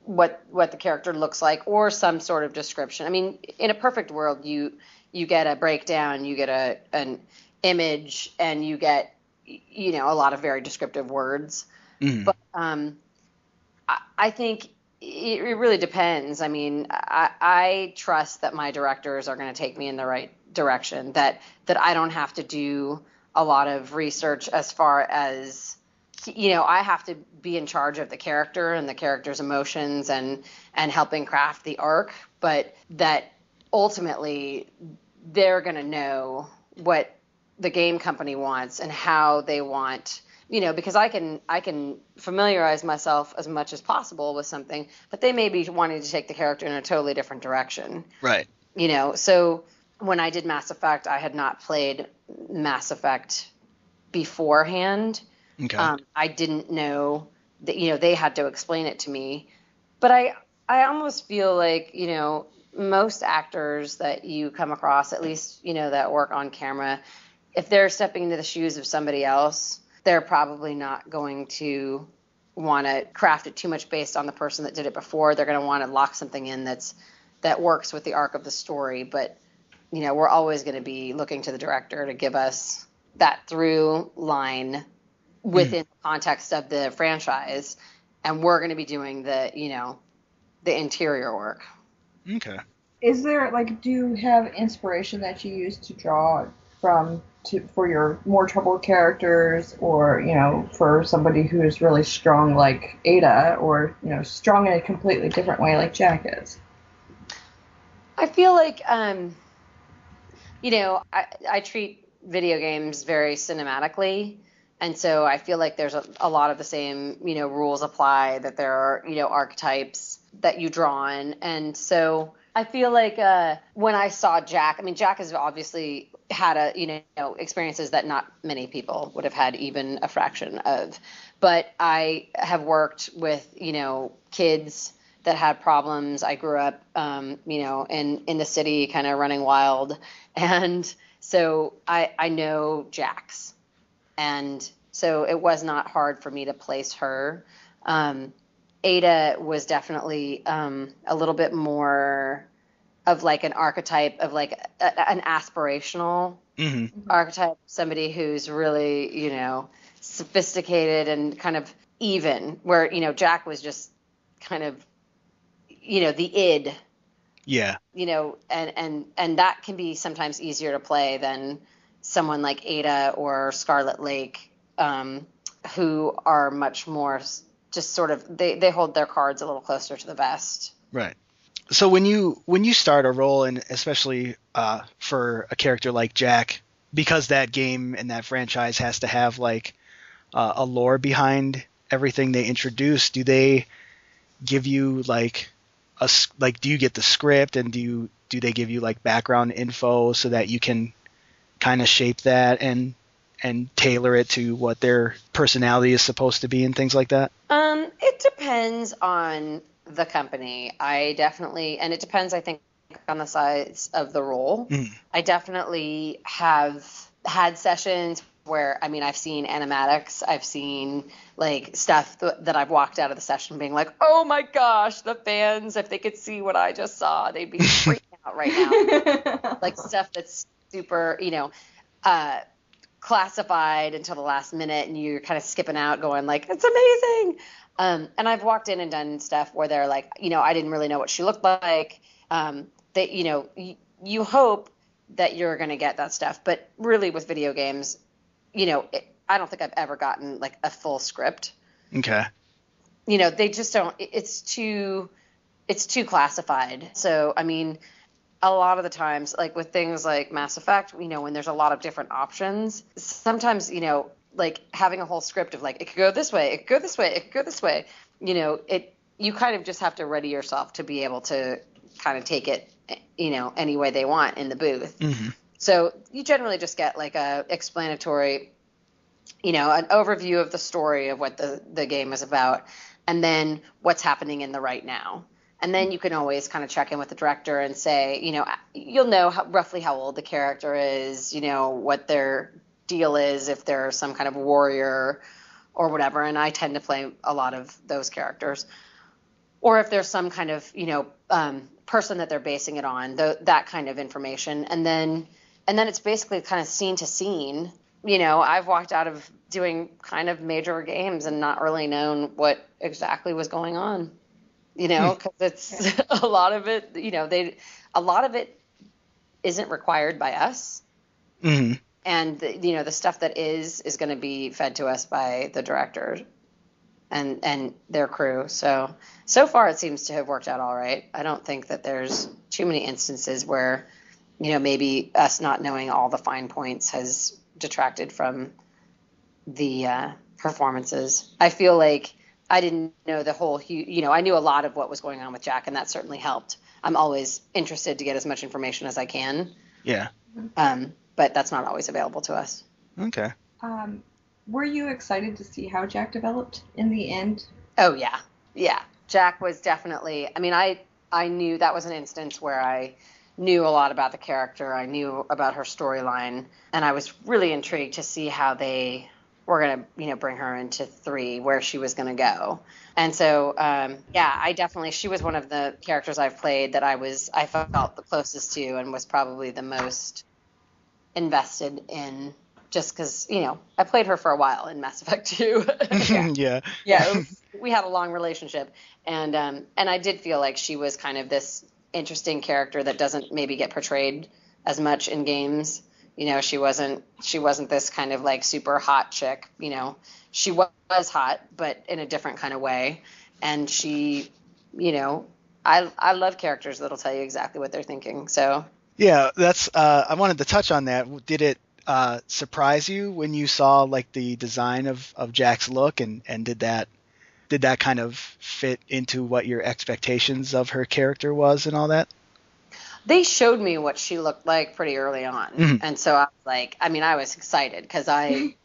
what the character looks like or some sort of description. I mean, in a perfect world, you get a breakdown, you get an image, and you get, a lot of very descriptive words. Mm. But I think it really depends. I mean, I trust that my directors are going to take me in the right direction, that I don't have to do a lot of research as far as, I have to be in charge of the character and the character's emotions and helping craft the arc, but that ultimately they're going to know what the game company wants and how they want, because I can familiarize myself as much as possible with something, but they may be wanting to take the character in a totally different direction. Right. So when I did Mass Effect, I had not played Mass Effect beforehand. Okay. I didn't know that, they had to explain it to me, but I almost feel like, most actors that you come across, at least, that work on camera, if they're stepping into the shoes of somebody else, they're probably not going to want to craft it too much based on the person that did it before. They're going to want to lock something in that works with the arc of the story. But, we're always going to be looking to the director to give us that through line within the context of the franchise. And we're going to be doing the interior work. Okay. Is there, do you have inspiration that you use to draw from for your more troubled characters, or, for somebody who is really strong like Ada, or, strong in a completely different way like Jack is? I feel like, I treat video games very cinematically, And so I feel like there's a lot of the same, rules apply, that there are, archetypes that you draw on. And so I feel like when I saw Jack, I mean, Jack has obviously had experiences that not many people would have had even a fraction of. But I have worked with, kids that had problems. I grew up, in the city, kind of running wild. And so I know Jax. And so it was not hard for me to place her. Ada was definitely a little bit more of like an archetype of like an aspirational archetype, somebody who's really, sophisticated and kind of even, where, Jack was just kind of, the id. Yeah. And that can be sometimes easier to play than someone like Ada or Scarlet Lake, who are much more just sort of, they hold their cards a little closer to the vest. Right. So when you start a role, and especially for a character like Jack, because that game and that franchise has to have like a lore behind everything they introduce, do they give you like do you get the script, and do they give you like background info so that you can kind of shape that and tailor it to what their personality is supposed to be and things like that? It depends on the company. And it depends, I think, on the size of the role. I definitely have had sessions where, I mean, I've seen animatics, I've seen like stuff that I've walked out of the session being like, oh my gosh, the fans, if they could see what I just saw, they'd be freaking out right now. Like stuff that's super, classified until the last minute, and you're kind of skipping out going like, it's amazing. And I've walked in and done stuff where they're like, I didn't really know what she looked like. That, you hope that you're going to get that stuff. But really with video games, I don't think I've ever gotten like a full script. Okay. They just don't, it's too classified. So, I mean, a lot of the times, like with things like Mass Effect, when there's a lot of different options, sometimes, like having a whole script of like, it could go this way, it could go this way, it could go this way, you kind of just have to ready yourself to be able to kind of take it, any way they want in the booth. So you generally just get like a explanatory, an overview of the story of what the game is about, and then what's happening in the right now. And then you can always kind of check in with the director and say, you'll know roughly how old the character is, what their deal is, if they're some kind of warrior or whatever. And I tend to play a lot of those characters. Or if there's some kind of, person that they're basing it on, that kind of information. And then it's basically kind of scene to scene. I've walked out of doing kind of major games and not really known what exactly was going on. Because it's a lot of it, a lot of it isn't required by us. And, the stuff that is going to be fed to us by the director and their crew. So far it seems to have worked out all right. I don't think that there's too many instances where, maybe us not knowing all the fine points has detracted from the performances. I feel like I didn't know the whole, I knew a lot of what was going on with Jack, and that certainly helped. I'm always interested to get as much information as I can. Yeah. But that's not always available to us. Okay. Were you excited to see how Jack developed in the end? Oh, yeah. Yeah. Jack was definitely, I mean, I knew that was an instance where I knew a lot about the character. I knew about her storyline, and I was really intrigued to see how they were going to, bring her into 3, where she was going to go. And so, she was one of the characters I've played that I felt the closest to and was probably the most invested in, just because, I played her for a while in Mass Effect 2. Yeah. Yeah. We had a long relationship, and I did feel like she was kind of this interesting character that doesn't maybe get portrayed as much in games. She wasn't this kind of like super hot chick. She was hot, but in a different kind of way. And she, I love characters that'll tell you exactly what they're thinking. So yeah, that's I wanted to touch on that. Did it surprise you when you saw like the design of Jack's look, and did that kind of fit into what your expectations of her character was and all that? They showed me what she looked like pretty early on, and so I was like, I mean, I was excited because I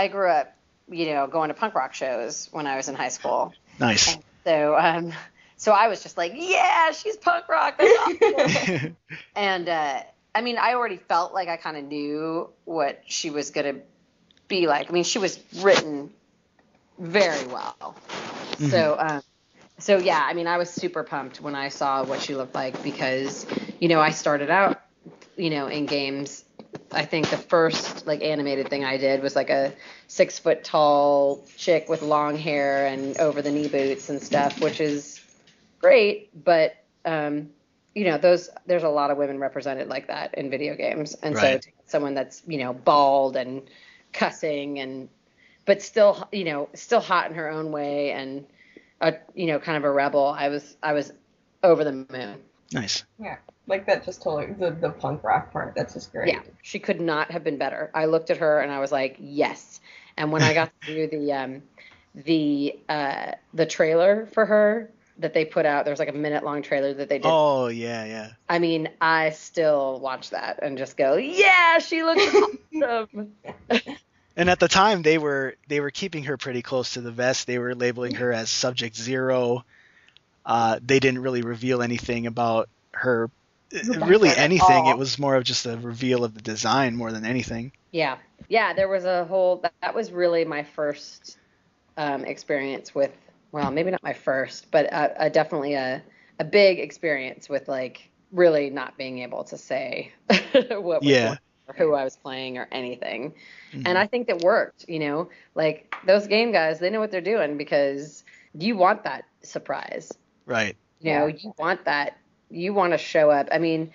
grew up, going to punk rock shows when I was in high school. Nice. And so I was just like, yeah, she's punk rock. That's awesome. And I mean, I already felt like I kind of knew what she was gonna be like. I mean, she was written very well. So yeah, I mean, I was super pumped when I saw what she looked like because, I started out, in games. I think the first like animated thing I did was like a 6 foot tall chick with long hair and over the knee boots and stuff, which is great. But, there's a lot of women represented like that in video games. And Right. so someone that's, bald and cussing but still, still hot in her own way and, kind of a rebel. I was over the moon. Nice. Yeah, like that just totally, the punk rock part, that's just great. Yeah, she could not have been better. I looked at her and I was like, yes. And when I got through the trailer for her that they put out, there was like a minute-long trailer that they did. Oh, yeah. I mean, I still watch that and just go, yeah, she looks awesome. And at the time, they were keeping her pretty close to the vest. They were labeling her as Subject Zero. They didn't really reveal anything about her, really anything. It was more of just a reveal of the design more than anything. Yeah, there was that was really my first experience with, well, maybe not my first, but definitely a big experience with like really not being able to say what was going on or who I was playing or anything. Mm-hmm. And I think that worked, like those game guys, they know what they're doing because you want that surprise. Right. You want that. You want to show up. I mean,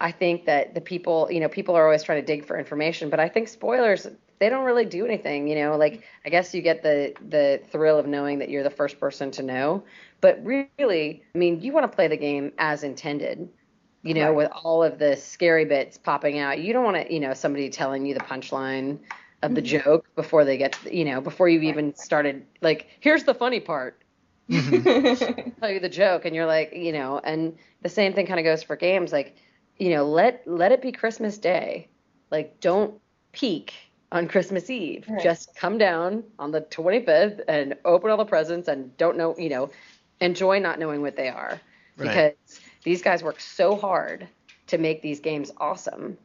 I think that the people, people are always trying to dig for information, but I think spoilers, they don't really do anything, like I guess you get the thrill of knowing that you're the first person to know, but really, I mean, you want to play the game as intended, right. With all of the scary bits popping out. You don't want to, somebody telling you the punchline of the joke before they get, before you've even started, like, here's the funny part. Tell you the joke, and you're like, and the same thing kind of goes for games, like, let it be Christmas Day, like don't peak on Christmas Eve, right. Just come down on the 25th and open all the presents and don't know, enjoy not knowing what they are, right. Because these guys work so hard to make these games awesome,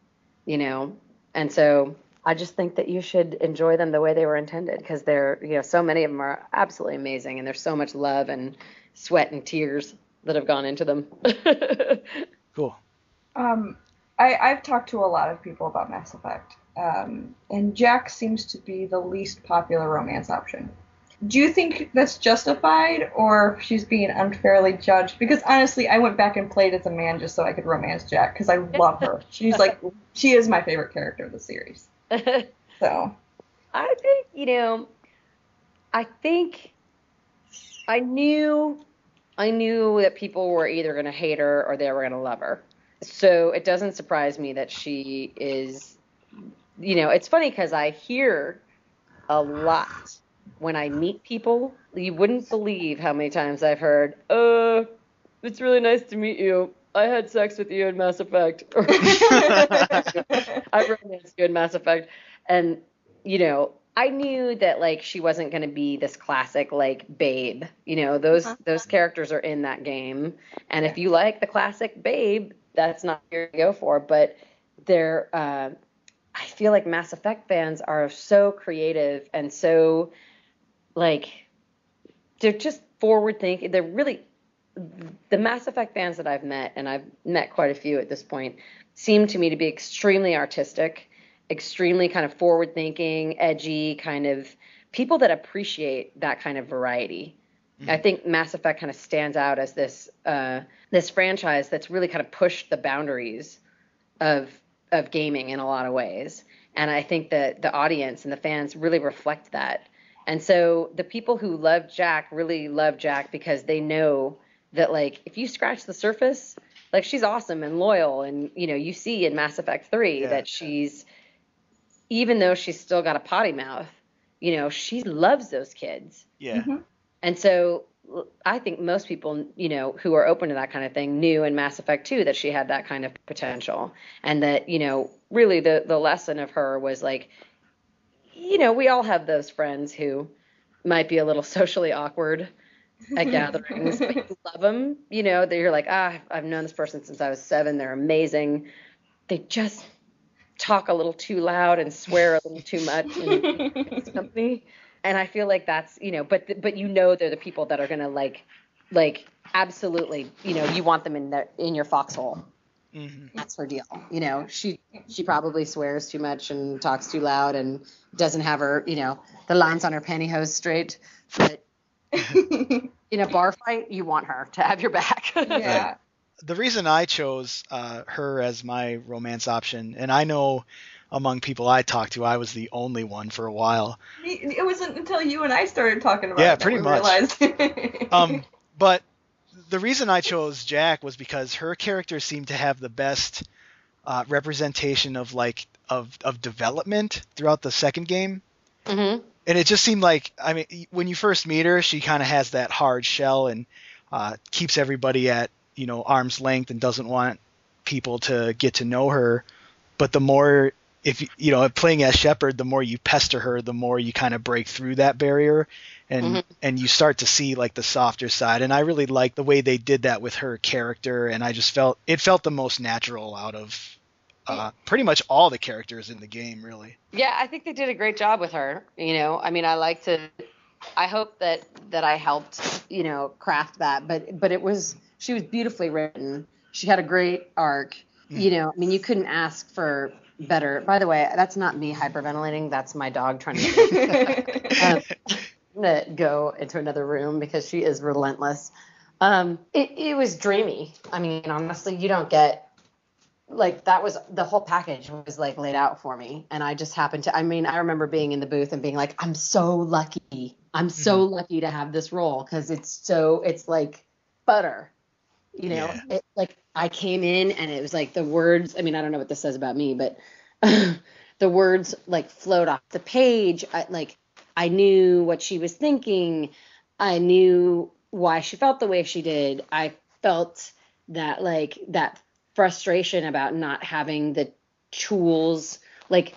and so I just think that you should enjoy them the way they were intended because they're, so many of them are absolutely amazing and there's so much love and sweat and tears that have gone into them. Cool. I've talked to a lot of people about Mass Effect, and Jack seems to be the least popular romance option. Do you think that's justified or she's being unfairly judged? Because honestly, I went back and played as a man just so I could romance Jack because I love her. She is my favorite character of the series. So I think, I knew that people were either going to hate her or they were going to love her. So it doesn't surprise me that she is, it's funny because I hear a lot when I meet people. You wouldn't believe how many times I've heard, it's really nice to meet you. I had sex with you in Mass Effect. I romanced you in Mass Effect. And, I knew that, like, she wasn't going to be this classic, like, babe. Those characters are in that game. And if you like the classic babe, that's not what you're going to go for. But I feel like Mass Effect fans are so creative and so, like, they're just forward thinking. They're really, the Mass Effect fans that I've met, and I've met quite a few at this point, seem to me to be extremely artistic, extremely kind of forward thinking, edgy, kind of people that appreciate that kind of variety. Mm-hmm. I think Mass Effect kind of stands out as this franchise that's really kind of pushed the boundaries of gaming in a lot of ways. And I think that the audience and the fans really reflect that. And so the people who love Jack really love Jack because they know that, like, if you scratch the surface, like, she's awesome and loyal. And, you see in Mass Effect 3 that she's even though she's still got a potty mouth, she loves those kids. Yeah. Mm-hmm. And so I think most people, who are open to that kind of thing knew in Mass Effect 2 that she had that kind of potential. And that, really the lesson of her was like, we all have those friends who might be a little socially awkward at gatherings, but you love them, that you're like, I've known this person since I was 7. They're amazing. They just talk a little too loud and swear a little too much in this company. And I feel like that's, but they're the people that are going to like absolutely, you want them in your foxhole. Mm-hmm. That's her deal. She probably swears too much and talks too loud and doesn't have her, the lines on her pantyhose straight. But in a bar fight, you want her to have your back. Yeah. The reason I chose her as my romance option, and I know among people I talked to, I was the only one for a while. It wasn't until you and I started talking about Yeah, it that pretty we much. realized. But the reason I chose Jack was because her character seemed to have the best representation of of development throughout the second game. Mm-hmm. And it just seemed like, I mean, when you first meet her, she kind of has that hard shell and keeps everybody at, arm's length and doesn't want people to get to know her. But the more, playing as Shepard, the more you pester her, the more you kind of break through that barrier and you start to see like the softer side. And I really like the way they did that with her character. And I just felt the most natural out of pretty much all the characters in the game, really. Yeah, I think they did a great job with her. I mean, I hope that I helped, craft that, but she was beautifully written. She had a great arc. I mean, you couldn't ask for better. By the way, that's not me hyperventilating. That's my dog trying to I'm gonna go into another room because she is relentless. It was dreamy. I mean, honestly, you don't get like that was the whole package was like laid out for me, and I just happened to. I mean, I remember being in the booth and being like, I'm so lucky. I'm so lucky to have this role because it's like butter. Yeah. It, like I came in and it was like the words. I mean, I don't know what this says about me, but the words like flowed off the page. I knew what she was thinking. I knew why she felt the way she did. I felt that that frustration about not having the tools, like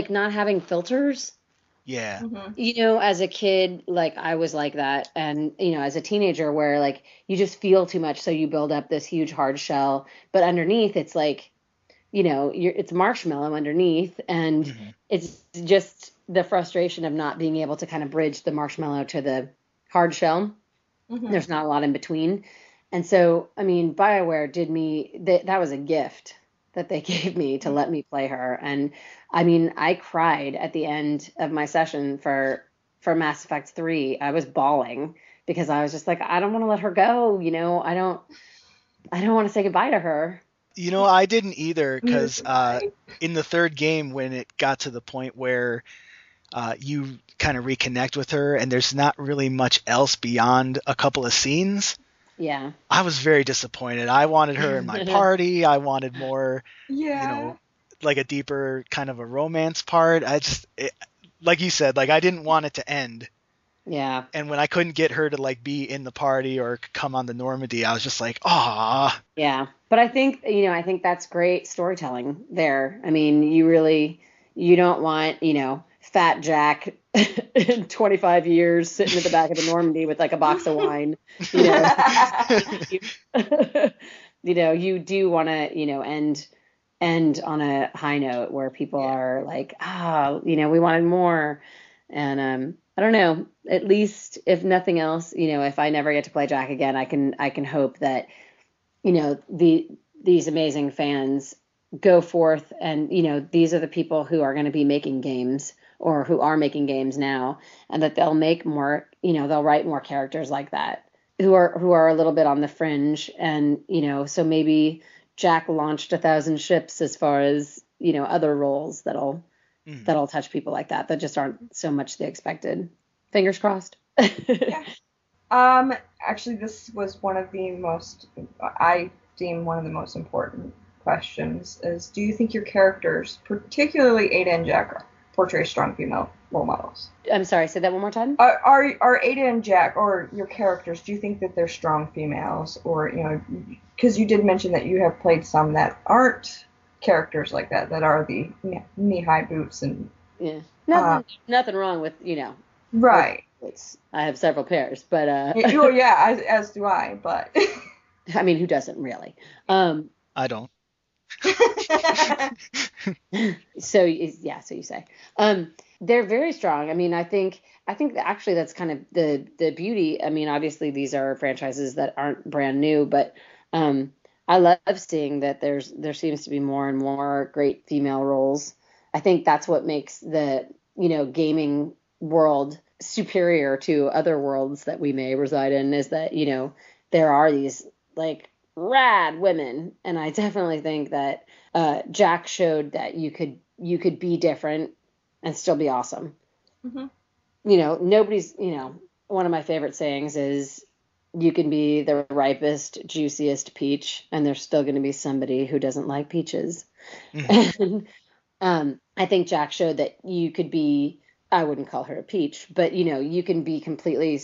not having filters. Yeah. As a kid, I was like that. And, as a teenager where you just feel too much. So you build up this huge hard shell, but underneath it's it's marshmallow underneath. And it's just the frustration of not being able to kind of bridge the marshmallow to the hard shell. There's not a lot in between. And so, I mean, BioWare did me, that was a gift that they gave me to let me play her. And I mean, I cried at the end of my session for Mass Effect 3. I was bawling because I was just like, I don't want to let her go. I don't want to say goodbye to her. I didn't either because in the third game, when it got to the point where you kind of reconnect with her and there's not really much else beyond a couple of scenes. Yeah. I was very disappointed. I wanted her in my party. I wanted more, like a deeper kind of a romance part. Like you said, I didn't want it to end. Yeah. And when I couldn't get her to be in the party or come on the Normandy, I was just like, ah. Yeah. But I think that's great storytelling there. I mean, you don't want, Fat Jack 25 years sitting at the back of the Normandy with a box of wine. You do want to, end on a high note where people are like, we wanted more. And I don't know, at least if nothing else, if I never get to play Jack again, I can hope that, these amazing fans go forth and, these are the people who are going to be making games or who are making games now, and that they'll make more, they'll write more characters like that who are a little bit on the fringe. And, so maybe Jack launched 1,000 ships as far as, other roles that'll touch people like that just aren't so much the expected. Fingers crossed. Yeah. Actually, this was one of the most important questions is, do you think your characters, particularly Ada and Jack, portray strong female role models. I'm sorry, say that one more time. Are Ada and Jack, or your characters, do you think that they're strong females, or because you did mention that you have played some that aren't characters like that are the knee-high boots and Yeah, nothing wrong with right. I have several pairs, but oh yeah, as do I, but I mean, who doesn't really? I don't. So you say. They're very strong. I mean, I think that actually that's kind of the beauty. I mean, obviously these are franchises that aren't brand new, but I love seeing that there seems to be more and more great female roles. I think that's what makes the gaming world superior to other worlds that we may reside in, is that there are these like rad women, and I definitely think that Jack showed that you could be different and still be awesome. Mm-hmm. Nobody's one of my favorite sayings is you can be the ripest, juiciest peach, and there's still going to be somebody who doesn't like peaches. Mm-hmm. And I think Jack showed that you could be, I wouldn't call her a peach, but you can be completely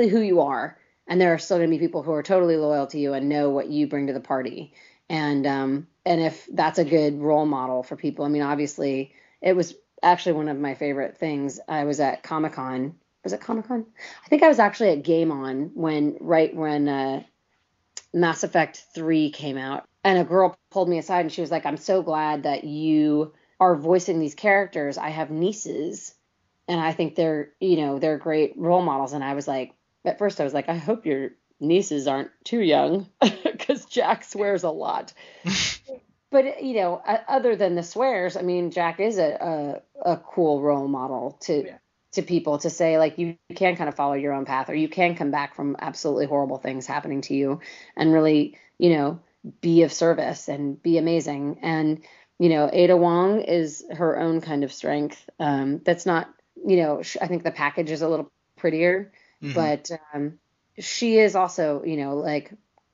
who you are. And there are still going to be people who are totally loyal to you and know what you bring to the party. And if that's a good role model for people, I mean, obviously, it was actually one of my favorite things. I was at Comic-Con. Was it Comic-Con? I think I was actually at Game On when Mass Effect 3 came out. And a girl pulled me aside and she was like, I'm so glad that you are voicing these characters. I have nieces and I think they're great role models. And I was like, at first I was like, I hope your nieces aren't too young because Jack swears a lot. But, other than the swears, I mean, Jack is a cool role model to people, to say, like, you can kind of follow your own path, or you can come back from absolutely horrible things happening to you and really, be of service and be amazing. And, Ada Wong is her own kind of strength. That's not, I think the package is a little prettier, mm-hmm. but she is also, like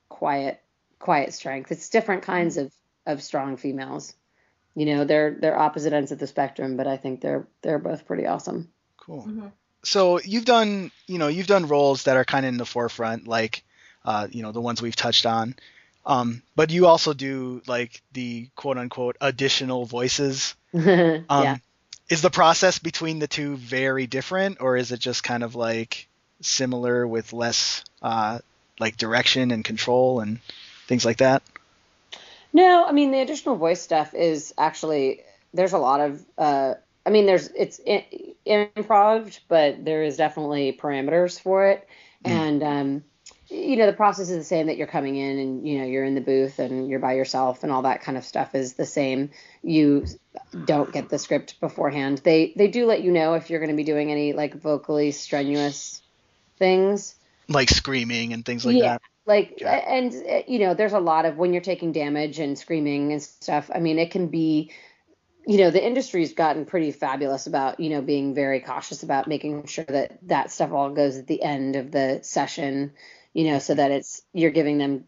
quiet strength. It's different kinds of strong females. They're opposite ends of the spectrum, but I think they're both pretty awesome. Cool. Mm-hmm. So you've done roles that are kind of in the forefront, like, the ones we've touched on. But you also do like the quote unquote additional voices. Yeah. Is the process between the two very different, or is it just kind of like similar with less like direction and control and things like that? No, I mean, the additional voice stuff is actually, there's a lot of, it's improv, but there is definitely parameters for it. And, the process is the same, that you're coming in and, you're in the booth and you're by yourself and all that kind of stuff is the same. You don't get the script beforehand. They do let you know if you're going to be doing any like vocally strenuous things. Like screaming and things like that. Like, yeah. And, there's a lot of when you're taking damage and screaming and stuff. I mean, it can be, the industry's gotten pretty fabulous about, being very cautious about making sure that stuff all goes at the end of the session, so that you're giving them,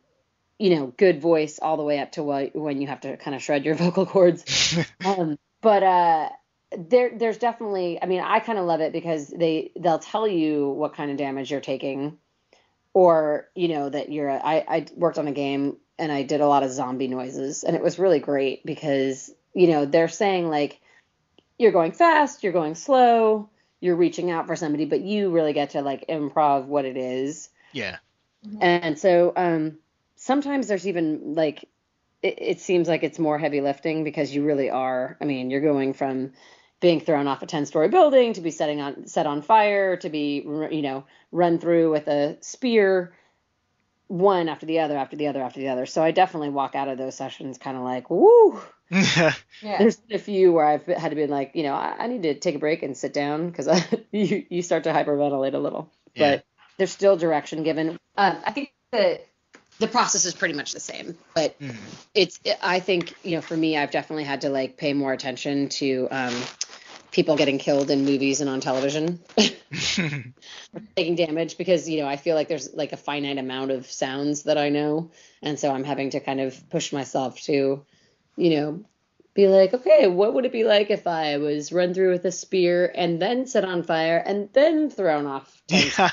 good voice all the way up to when you have to kind of shred your vocal cords. But there's definitely, I mean, I kind of love it because they'll tell you what kind of damage you're taking, or, that I worked on a game and I did a lot of zombie noises, and it was really great because, they're saying like, you're going fast, you're going slow, you're reaching out for somebody, but you really get to like improv what it is. Yeah. And so sometimes there's even like, it seems like it's more heavy lifting because you really are, I mean, you're going from being thrown off a 10-story building to be set on fire, to be, run through with a spear, one after the other, after the other, after the other. So I definitely walk out of those sessions kind of like, woo. Yeah. There's a few where I've had to be like, I need to take a break and sit down because you start to hyperventilate a little. Yeah. But there's still direction given. I think the process is pretty much the same, but I think, for me, I've definitely had to like pay more attention to people getting killed in movies and on television, taking damage, because, I feel like there's like a finite amount of sounds that I know. And so I'm having to kind of push myself to, be like, okay, what would it be like if I was run through with a spear and then set on fire and then thrown off 10 Yeah.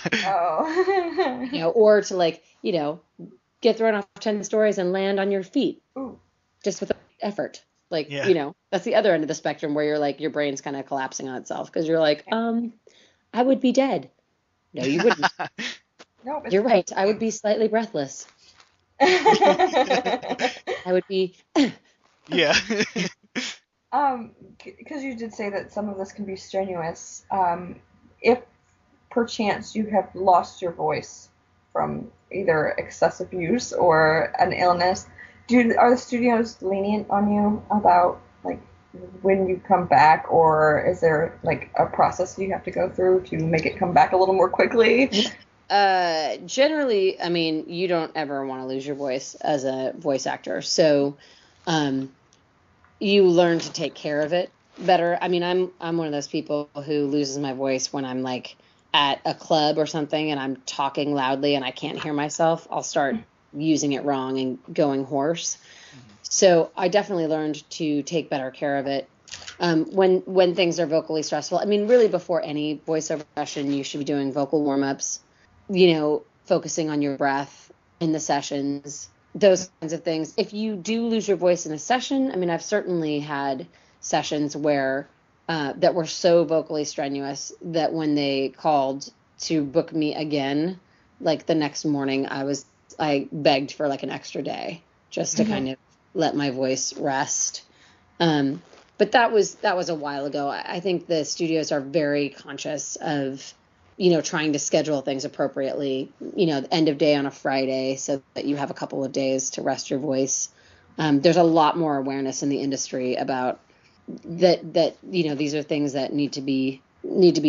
Oh. or to like, get thrown off 10 stories and land on your feet Ooh. just with effort. Like, Yeah. that's the other end of the spectrum where you're like, your brain's kind of collapsing on itself because you're like, I would be dead. No, you wouldn't. No, You're right. I would be slightly breathless. I would be. Yeah. Because you did say that some of this can be strenuous. If perchance you have lost your voice from either excessive use or an illness, are the studios lenient on you about like when you come back, or is there like a process you have to go through to make it come back a little more quickly? Generally, I mean, you don't ever want to lose your voice as a voice actor, so you learn to take care of it better. I mean, I'm one of those people who loses my voice when I'm like at a club or something and I'm talking loudly and I can't hear myself. I'll start using it wrong and going hoarse. So I definitely learned to take better care of it. When things are vocally stressful, I mean, really before any voiceover session, you should be doing vocal warm-ups, focusing on your breath in the sessions, those kinds of things. If you do lose your voice in a session, I mean, I've certainly had sessions where that were so vocally strenuous that when they called to book me again, like the next morning, I begged for like an extra day just to kind of let my voice rest. But that was a while ago. I think the studios are very conscious of, trying to schedule things appropriately, the end of day on a Friday so that you have a couple of days to rest your voice. There's a lot more awareness in the industry about that, these are things that need to be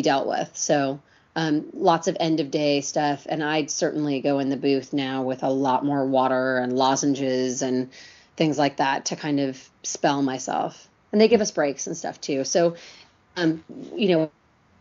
dealt with. So lots of end of day stuff. And I certainly go in the booth now with a lot more water and lozenges and things like that to kind of spell myself. And they give us breaks and stuff too. So,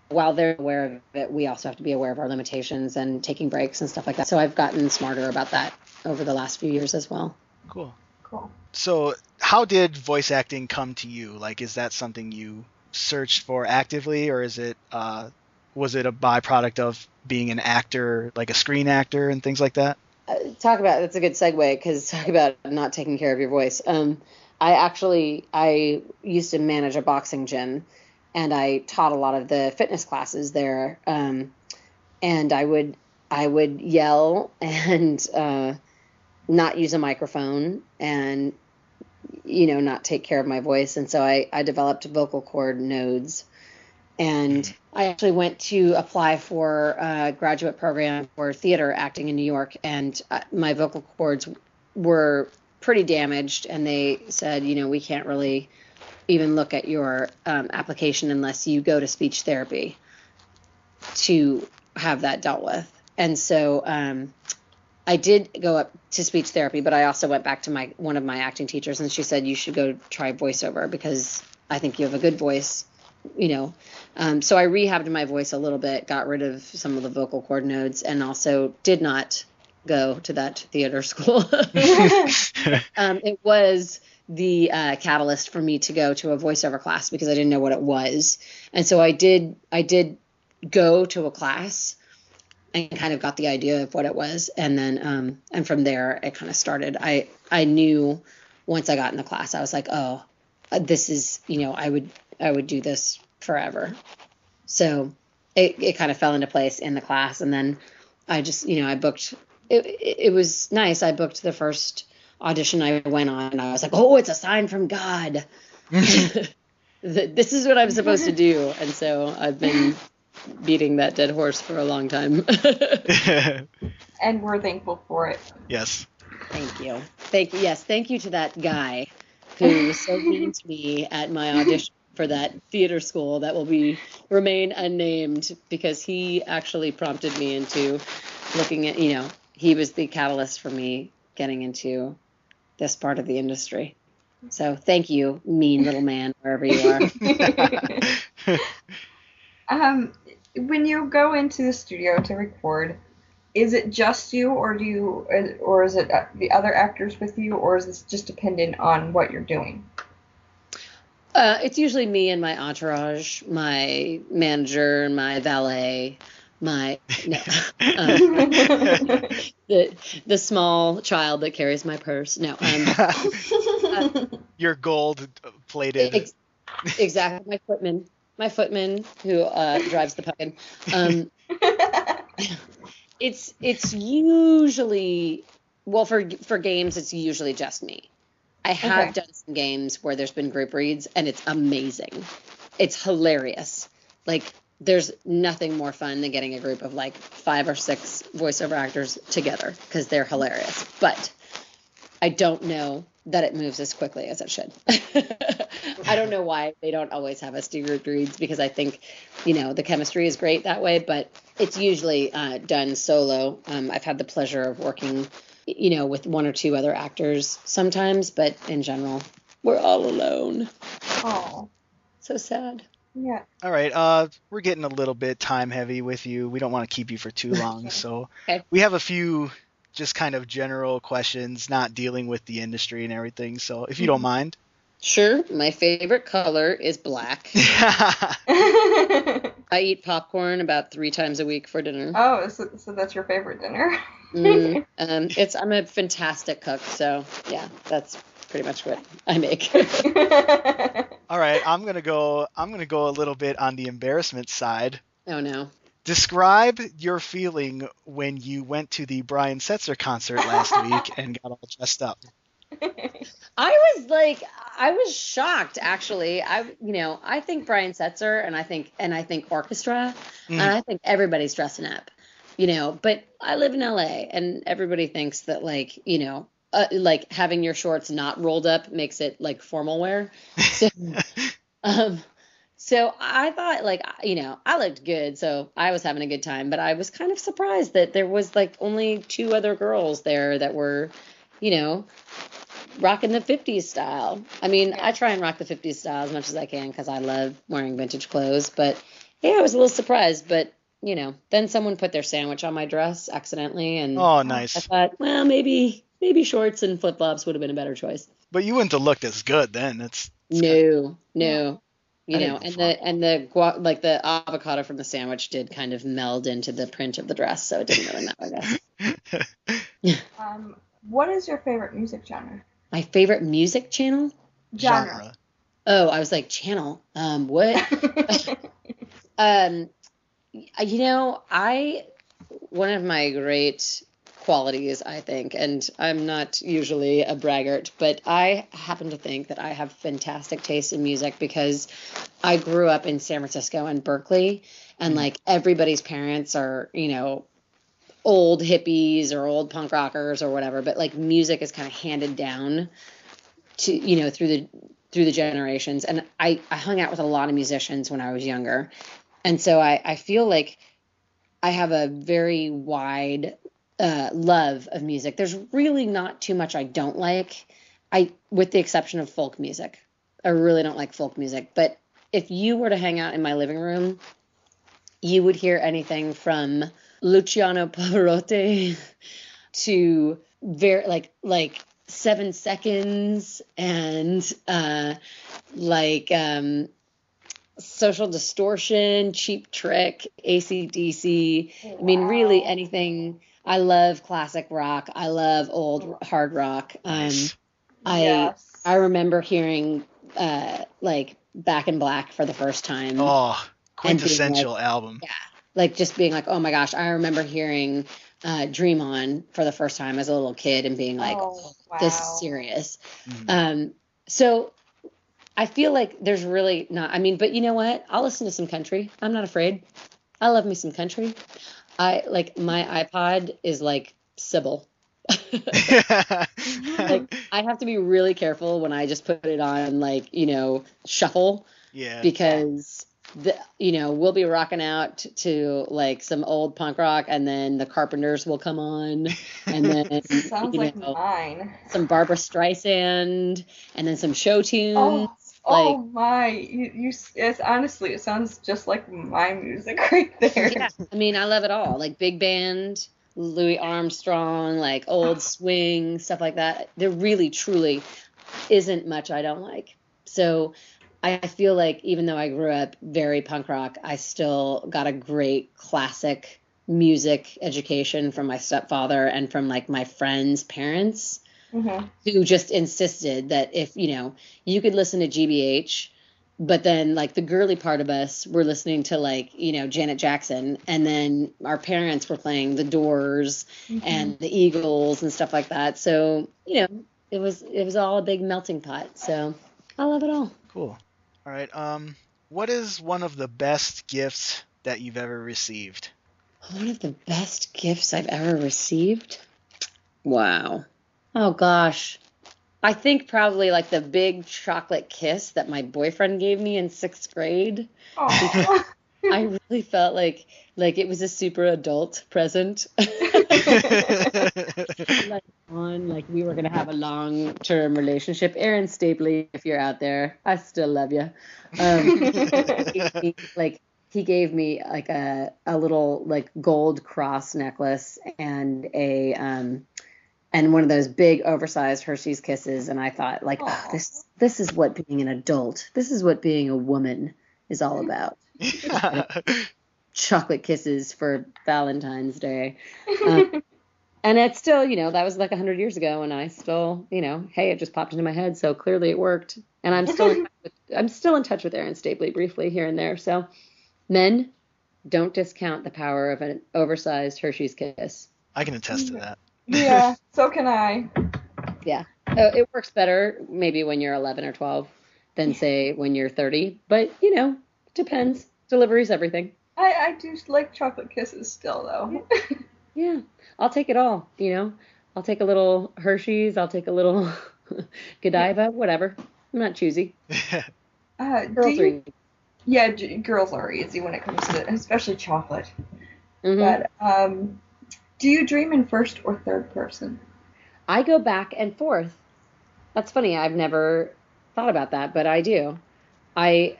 while they're aware of it, we also have to be aware of our limitations and taking breaks and stuff like that. So I've gotten smarter about that over the last few years as well. Cool. Cool. So how did voice acting come to you? Like, is that something you searched for actively, or was it a byproduct of being an actor, like a screen actor and things like that? That's a good segue, because talk about not taking care of your voice. I used to manage a boxing gym, and I taught a lot of the fitness classes there. And I would yell and not use a microphone and, not take care of my voice. And so I developed vocal cord nodes. And I actually went to apply for a graduate program for theater acting in New York, and my vocal cords were pretty damaged, and they said, we can't really even look at your application unless you go to speech therapy to have that dealt with. And so I did go up to speech therapy, but I also went back to one of my acting teachers, and she said, you should go try voiceover because I think you have a good voice. So I rehabbed my voice a little bit, got rid of some of the vocal cord nodes, and also did not go to that theater school. It was the catalyst for me to go to a voiceover class because I didn't know what it was. And so I did go to a class and kind of got the idea of what it was. And then, and from there it kind of started. I knew once I got in the class, I was like, oh, this is, I would do this forever. So it kind of fell into place in the class. And then I just, I booked, it was nice. I booked the first audition I went on, and I was like, oh, it's a sign from God. This is what I'm supposed to do. And so I've been beating that dead horse for a long time. And we're thankful for it. Yes. Thank you. Yes, thank you to that guy who was so mean to me at my audition for that theater school that will remain unnamed, because he actually prompted me into looking at, he was the catalyst for me getting into this part of the industry. So thank you, mean little man, wherever you are. When you go into the studio to record, is it just you, or is it the other actors with you, or is this just dependent on what you're doing? It's usually me and my entourage, my manager, my valet, my no, the small child that carries my purse. No, Your gold plated. exactly, my footman who drives the pumpkin. It's usually, well, for games it's usually just me. I have done some games where there's been group reads, and it's amazing. It's hilarious. Like, there's nothing more fun than getting a group of like 5 or 6 voiceover actors together, because they're hilarious. But I don't know that it moves as quickly as it should. I don't know why they don't always have us do group reads, because I think, the chemistry is great that way, but it's usually done solo. I've had the pleasure of working with 1 or 2 other actors sometimes, but in general, we're all alone. Oh. So sad. Yeah. All right. We're getting a little bit time heavy with you. We don't want to keep you for too long, so we have a few just kind of general questions, not dealing with the industry and everything. So if you don't mind. Sure. My favorite color is black. I eat popcorn about 3 times a week for dinner. Oh, so that's your favorite dinner? I'm a fantastic cook, so yeah, that's pretty much what I make. All right, I'm gonna go a little bit on the embarrassment side. Oh no. Describe your feeling when you went to the Brian Setzer concert last week and got all dressed up. I was shocked, actually. I think Brian Setzer, and I think orchestra, and I think everybody's dressing up, but I live in LA, and everybody thinks that like having your shorts not rolled up makes it like formal wear. So, so I thought I looked good, so I was having a good time, but I was kind of surprised that there was like only 2 other girls there that were, rocking the 50s style. I mean, I try and rock the 50s style as much as I can because I love wearing vintage clothes. But yeah, I was a little surprised. But then someone put their sandwich on my dress accidentally, and nice. I thought, well, maybe shorts and flip flops would have been a better choice. But you wouldn't have looked as good then. No. And the avocado from the sandwich did kind of meld into the print of the dress, so it didn't really matter, I guess. What is your favorite music genre? My favorite music channel? Genre. Oh, I was like, channel. What? One of my great qualities, I think, and I'm not usually a braggart, but I happen to think that I have fantastic taste in music because I grew up in San Francisco and Berkeley, and like everybody's parents are, old hippies or old punk rockers or whatever, but like music is kind of handed down to, through the generations. And I hung out with a lot of musicians when I was younger. And so I feel like I have a very wide love of music. There's really not too much I don't like, with the exception of folk music. I really don't like folk music. But if you were to hang out in my living room, you would hear anything from Luciano Pavarotti to very like 7 Seconds and Social Distortion, Cheap Trick, AC/DC. Wow. I mean, really anything. I love classic rock. I love old hard rock. Nice. I remember hearing Back in Black for the first time. Oh, quintessential album. Yeah. Like just being like, oh my gosh, I remember hearing Dream On for the first time as a little kid and being like, this is serious. So I feel like there's really not, but you know what? I'll listen to some country. I'm not afraid. I love me some country. My iPod is like Sybil. Like I have to be really careful when I just put it on shuffle. Yeah. Because we'll be rocking out to like some old punk rock, and then the Carpenters will come on, and then sounds like mine. Some Barbara Streisand, and then some show tunes. Oh my! Honestly, it sounds just like my music right there. Yeah, I love it all. Like big band, Louis Armstrong, like old swing stuff like that. There really, truly isn't much I don't like. So I feel like even though I grew up very punk rock, I still got a great classic music education from my stepfather and from like my friends' parents who just insisted that if, you could listen to GBH, but then like the girly part of us were listening to like, Janet Jackson, and then our parents were playing the Doors and the Eagles and stuff like that. So, it was all a big melting pot. So I love it all. Cool. All right. What is one of the best gifts that you've ever received? One of the best gifts I've ever received? Wow. Oh, gosh. I think probably like the big chocolate kiss that my boyfriend gave me in 6th grade. Oh. I really felt like it was a super adult present. Like we were going to have a long-term relationship. Aaron Stapley, if you're out there, I still love you. He gave me like a little like gold cross necklace and and one of those big oversized Hershey's Kisses, and I thought like, this is what being an adult, this is what being a woman is all about. Chocolate kisses for Valentine's Day. And it's still, that was like 100 years ago, and I still, hey, it just popped into my head, so clearly it worked. And I'm still in touch with Aaron Stapley briefly here and there. So men, don't discount the power of an oversized Hershey's Kiss. I can attest to that. Yeah, so can I. Yeah. It works better maybe when you're 11 or 12 than say when you're 30, but it depends. Delivery's everything. I do like chocolate kisses still, though. Yeah, I'll take it all, I'll take a little Hershey's, I'll take a little Godiva, whatever. I'm not choosy. Girls are easy. Yeah, girls are easy when it comes to, especially chocolate. Mm-hmm. But do you dream in first or third person? I go back and forth. That's funny. I've never thought about that, but I do. I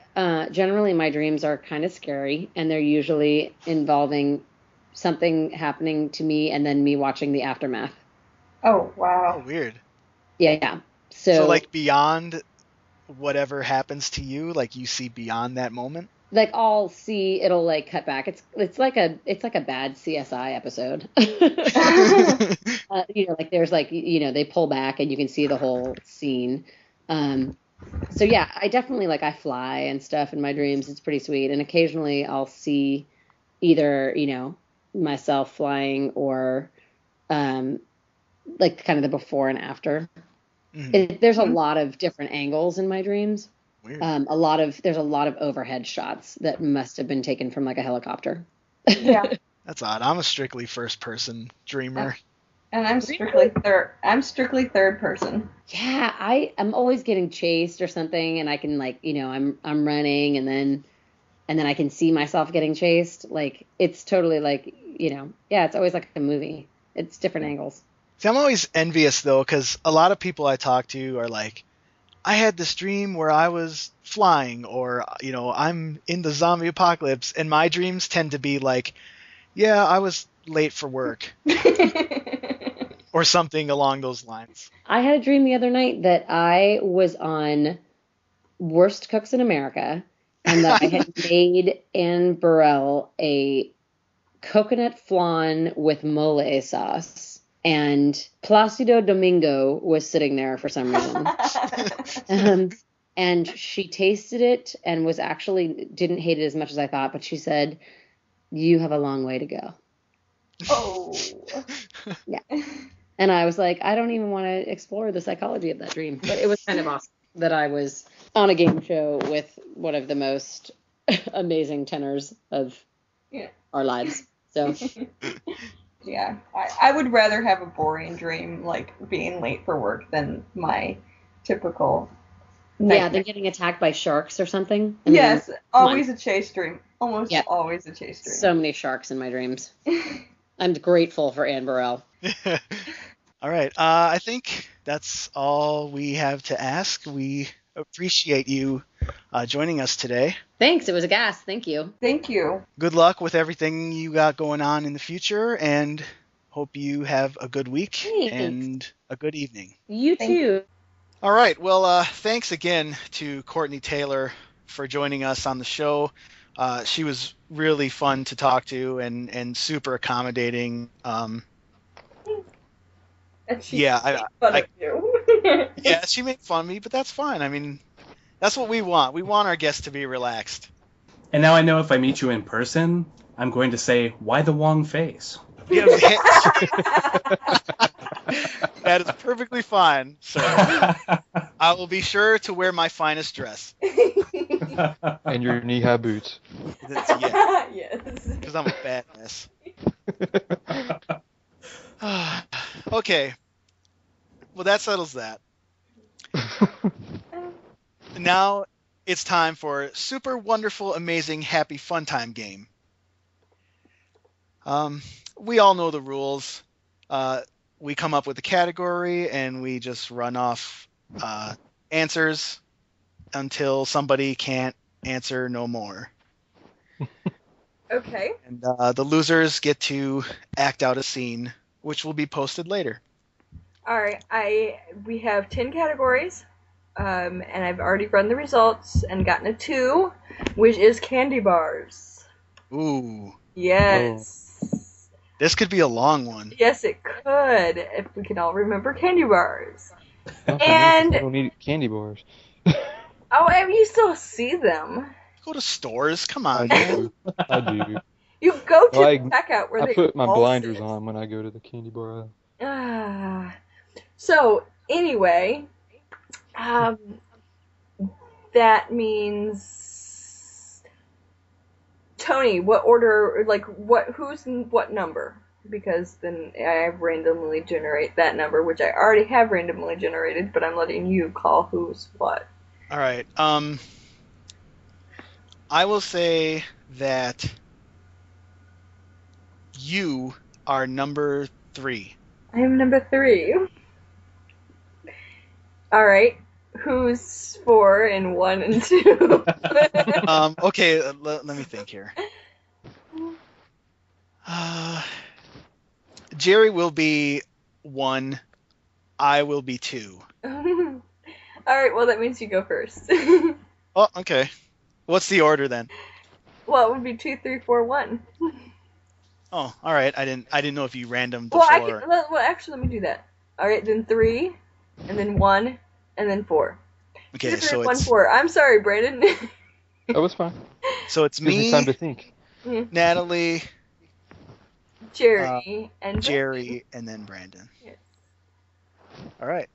generally my dreams are kind of scary, and they're usually involving something happening to me and then me watching the aftermath. Oh, wow. Oh, weird. Yeah. So like beyond whatever happens to you, like you see beyond that moment? Like I'll see, it'll like cut back. It's like a bad CSI episode. Like there's like, they pull back and you can see the whole scene. So yeah, I definitely I fly and stuff in my dreams. It's pretty sweet. And occasionally I'll see either, myself flying or like kind of the before and after. Mm-hmm. There's a lot of different angles in my dreams. Weird. There's a lot of overhead shots that must have been taken from like a helicopter. Yeah. That's odd. I'm a strictly first person dreamer. And I'm strictly third person. Yeah, I'm always getting chased or something, and I can I'm running and then I can see myself getting chased. Like it's totally it's always like a movie. It's different angles. See, I'm always envious though, because a lot of people I talk to are like, I had this dream where I was flying, or I'm in the zombie apocalypse, and my dreams tend to be like, yeah, I was late for work. Or something along those lines. I had a dream the other night that I was on Worst Cooks in America, and that I had made Anne Burrell a coconut flan with mole sauce, and Placido Domingo was sitting there for some reason. And she tasted it and didn't hate it as much as I thought, but she said, "You have a long way to go." Oh. Yeah. And I was like, I don't even want to explore the psychology of that dream. But it was kind of awesome that I was on a game show with one of the most amazing tenors of our lives. So, yeah, I would rather have a boring dream like being late for work than my typical nightmare. Yeah, than getting attacked by sharks or something. Yes, always a chase dream. Almost always a chase dream. So many sharks in my dreams. I'm grateful for Anne Burrell. All right. I think that's all we have to ask. We appreciate you joining us today. Thanks. It was a gas. Thank you. Thank you. Good luck with everything you got going on in the future, and hope you have a good week and a good evening. You too. All right. Well, thanks again to Courtney Taylor for joining us on the show. She was really fun to talk to and super accommodating. And she Yeah, made fun of you. yeah, she made fun of me, but that's fine. I mean, that's what we want. We want our guests to be relaxed. And now I know if I meet you in person, I'm going to say, why the Wong face? Yeah, that is perfectly fine, sir. I will be sure to wear my finest dress. And your knee-high boots. Yeah, Yes. because I'm a badass. Okay. Well, that settles that. Now it's time for super wonderful, amazing, happy, fun time game. We all know the rules. We come up with a category and we just run off answers until somebody can't answer no more. Okay. And the losers get to act out a scene, which will be posted later. All right. We have 10 categories, and I've already run the results and gotten a 2, which is candy bars. Ooh, Yes. this could be a long one. Yes, it could, if we can all remember candy bars. Not for me, 'cause And- I don't eat candy bars. Oh, I mean, you still see them. Go to stores. Come I on. do. I do. You go to Well, the checkout where I they put my all blinders sit. on when I go to the candy bar aisle. So, anyway, that means Tony, what order, like, who's what number? Because then I randomly generate that number, which I already have randomly generated, but I'm letting you call who's what. All right. I will say that you are number 3. I'm number 3. All right. Who's 4 and 1 and 2? Okay, let me think here. Jerry will be 1. I will be 2. All right. Well, that means you go first. Oh, okay. What's the order then? Well, it would be 2, 3, 4, 1. Oh, all right. I didn't know if you randomed Well, before. actually, let me do that. All right, then 3, and then 1, and then 4. Okay, 2, 3, so 1, it's 4. I'm sorry, Brandon. Oh, it's fine. so it's Gives me time to me, think. Natalie, Jerry, and Jerry, and then Brandon. Yes. All right.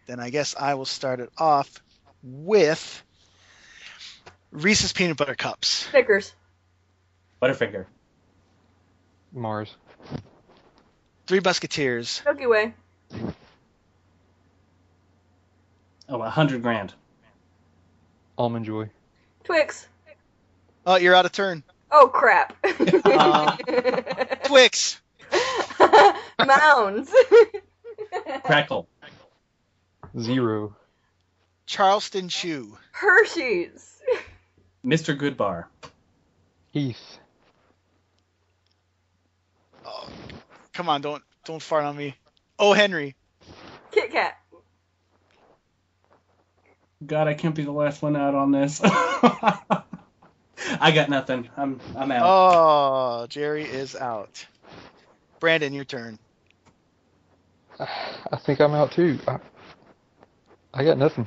Then I guess I will start it off with Reese's Peanut Butter Cups. Snickers. Butterfinger. Mars. Three Musketeers. Milky Way. Oh, $100 grand. Almond Joy. Twix. Oh, you're out of turn. Oh, crap. Twix. Mounds. Crackle. 0. Charleston Chew. Hershey's. Mr. Goodbar. Heath. Oh, come on, don't fart on me. Oh, Henry. Kit Kat. God, I can't be the last one out on this. I got nothing. I'm out. Oh, Jerry is out. Brandon, your turn. I think I'm out too. I got nothing.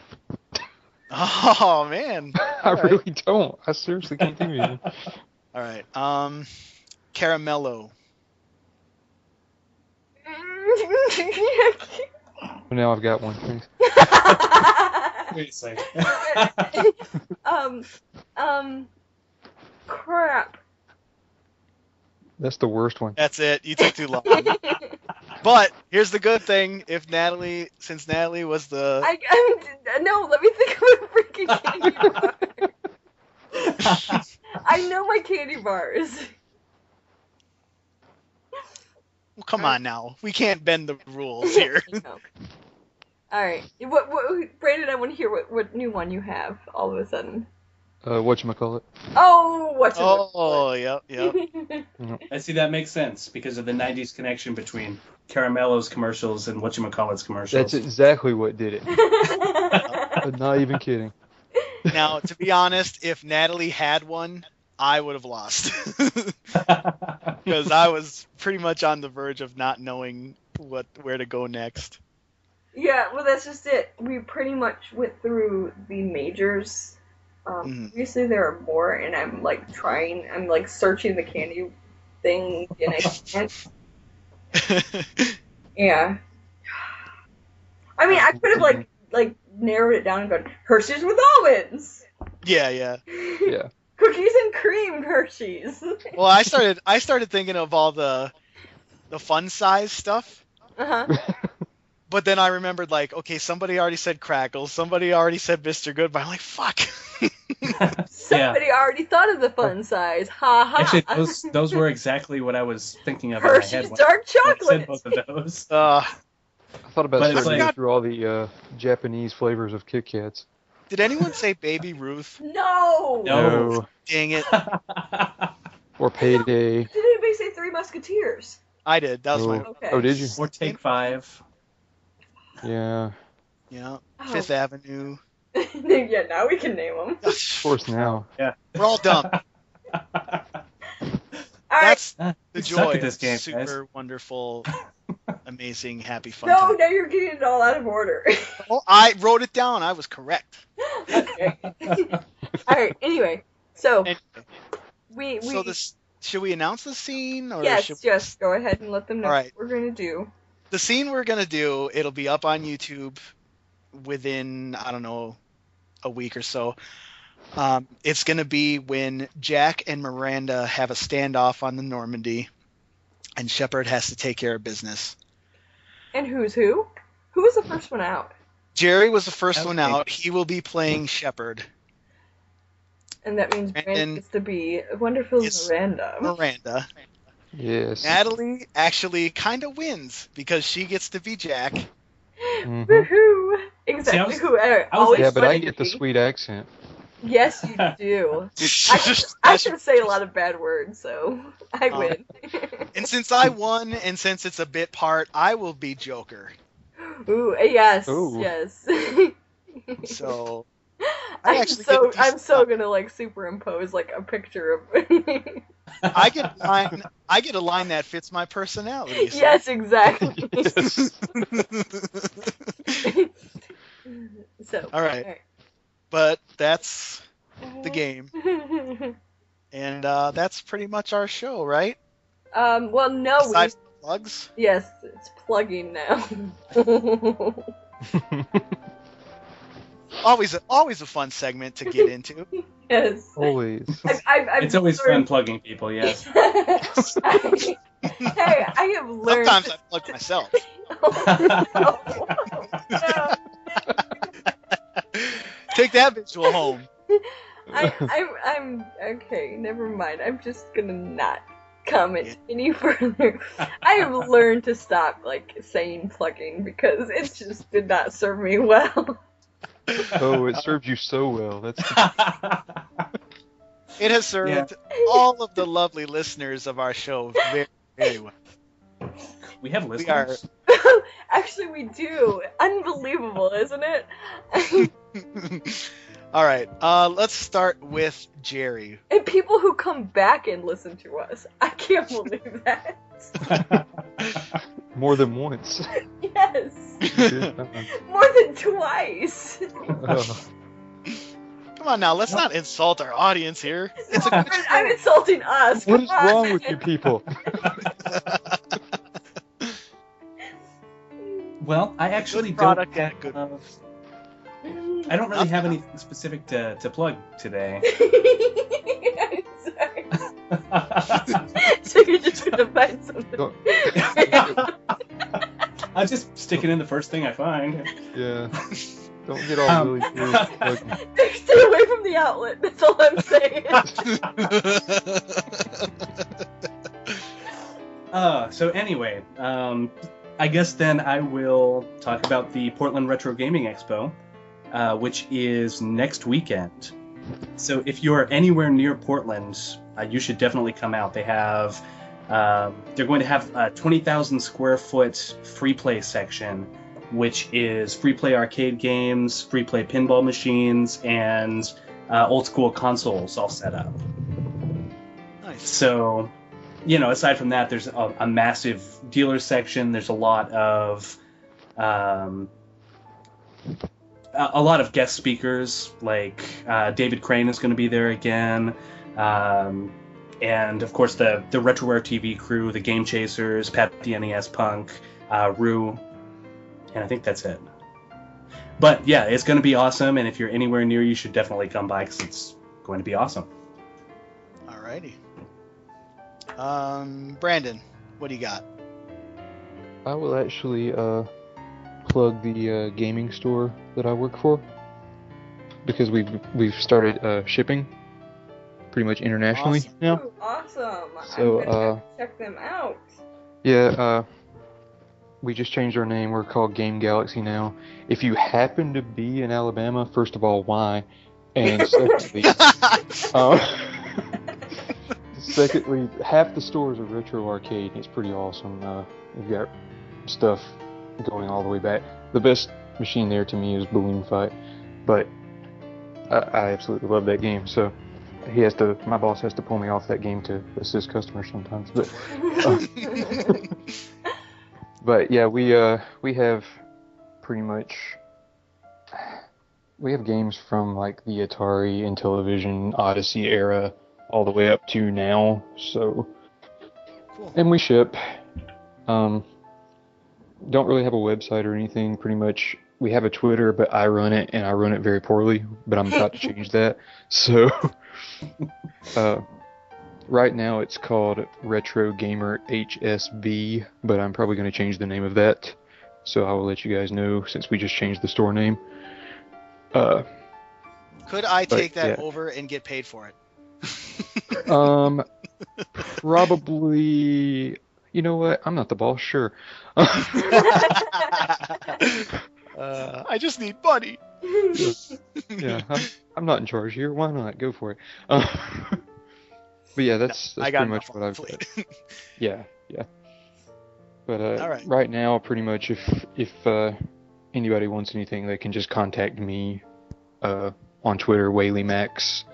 Oh man. I really don't. I seriously can't think of anything. All right. Caramello. Now I've got one. Thanks. Wait a second. Crap. That's the worst one. That's it. You took too long. But here's the good thing: since Natalie was the No, let me think of a freaking candy bar. I know my candy bars. well, come on now, we can't bend the rules here. No. All right. What, Brandon? I want to hear what new one you have all of a sudden. Whatchamacallit? Oh, Oh, yep. I see that makes sense because of the 90s connection between Caramello's commercials and whatchamacallit's commercials. That's exactly what did it. I'm not even kidding. Now, to be honest, if Natalie had one, I would have lost. Because I was pretty much on the verge of not knowing where to go next. Yeah, well, that's just it. We pretty much went through the majors. Obviously, there are more, and I'm searching the candy thing, and I can't. Yeah. I mean, I could have like narrowed it down and gone Hershey's with almonds. Yeah. Cookies and cream Hershey's. Well, I started thinking of all the fun size stuff. But then I remembered, okay, somebody already said Crackles, somebody already said Mr. Good, but I'm like, fuck. Somebody already thought of the fun size. Ha ha. Actually, those were exactly what I was thinking of Hershey's in my head. dark chocolate. I said both of those. I thought about But it's starting to like- go through all the Japanese flavors of Kit Kats. Did anyone say Baby Ruth? No. No. Dang it. Or Payday. Did anybody say Three Musketeers? I did. That was my... Okay. Oh, did you? Or Take 5. Yeah. Yeah. Oh. Fifth Avenue. Yeah, now we can name them. Of course now. We're all dumb. All right. That's Ah, the you joy suck at of this game, super guys. wonderful, amazing, happy fun No, time. now you're getting it all out of order. Oh, I wrote it down. I was correct. Okay. All right. Anyway, so Anyway, we so should we announce the scene? Or yes, should just go ahead and let them know All right. what we're gonna do. The scene we're going to do, it'll be up on YouTube within, I don't know, a week or so. It's going to be when Jack and Miranda have a standoff on the Normandy, and Shepard has to take care of business. And who's who? Who was the first one out? Jerry was the first Okay. one out. He will be playing Shepard. And that means Brandon Brandon gets to be Wonderful is Miranda. Miranda. Yes. Natalie actually kind of wins because she gets to be Jack. Mhm. Woohoo! Exactly See, who was always Yeah, but I funny get the me. sweet accent. Yes, you do. I can say a lot of bad words, so I win. And since I won, and since it's a bit part, I will be Joker. Ooh, yes, Ooh. yes. So I I'm actually get a decent so line. gonna superimpose a picture of. I get a line that fits my personality. So. Yes, exactly. So. All right. But that's the game, and that's pretty much our show, right? Well, no. Besides the plugs. Yes, it's plugging now. Always a fun segment to get into. Yes. Always. I've It's always fun plugging people, yes. Hey, I have learned. Sometimes I plug myself. No. Take that visual home. I'm okay. Never mind. I'm just gonna not comment any further. I have learned to stop saying plugging because it just did not serve me well. Oh, it serves you so well. That's It has served all of the lovely listeners of our show very, very well. We have We are listeners. Actually, we do. Unbelievable, isn't it? all right. Let's start with Jerry. And people who come back and listen to us. I can't believe that. more than once. Yes. Good time. More than twice. Oh, Come on now, let's not insult our audience here. It's a good I'm insulting us. what is Come on. wrong with you people? Well, I actually good product don't. at good. I don't really have anything specific to plug today. I'm sorry. So you're just gonna find something. Don't- I'll just stick it in the first thing I find. Yeah. Don't get all really serious. Stay away from the outlet. That's all I'm saying. So anyway, I guess then I will talk about the Portland Retro Gaming Expo, which is next weekend. So if you're anywhere near Portland, you should definitely come out. They have, they're going to have a 20,000 square foot free play section, which is free play arcade games, free play pinball machines, and old school consoles all set up. Nice. So, you know, aside from that, there's a massive dealer section. There's a lot of guest speakers, like David Crane is going to be there again, and of course the Retroware TV crew, the Game Chasers, Pat the NES Punk, Rue, and I think that's it. But yeah, it's going to be awesome, and if you're anywhere near, you should definitely come by because it's going to be awesome. Alrighty. Brandon, what do you got? I will actually plug the gaming store that I work for, because we've started shipping pretty much internationally now. Ooh, awesome. So, I'm gonna have to check them out. Yeah, we just changed our name. We're called Game Galaxy now. If you happen to be in Alabama, first of all, why? And secondly, secondly, half the stores are retro arcade. It's pretty awesome. We've got stuff going all the way back. The best machine there to me is Balloon Fight, but I absolutely love that game. So my boss has to pull me off that game to assist customers sometimes. But yeah, we have pretty much, we have games from like the Atari, Intellivision, Odyssey era all the way up to now. So, Cool. and we ship. Don't really have a website or anything. Pretty much, we have a Twitter, but I run it, and I run it very poorly. But I'm about to change that. So, right now it's called Retro Gamer HSV, but I'm probably going to change the name of that. So I will let you guys know since we just changed the store name. Could I take that yeah. over and get paid for it? Probably. You know what? I'm not the boss. Sure. I just need money. Yeah, I'm not in charge here. Why not? Go for it. But yeah, that's I got pretty much what I've got. Yeah. But All right. right now, pretty much, if anybody wants anything, they can just contact me on Twitter, WhaleyMax,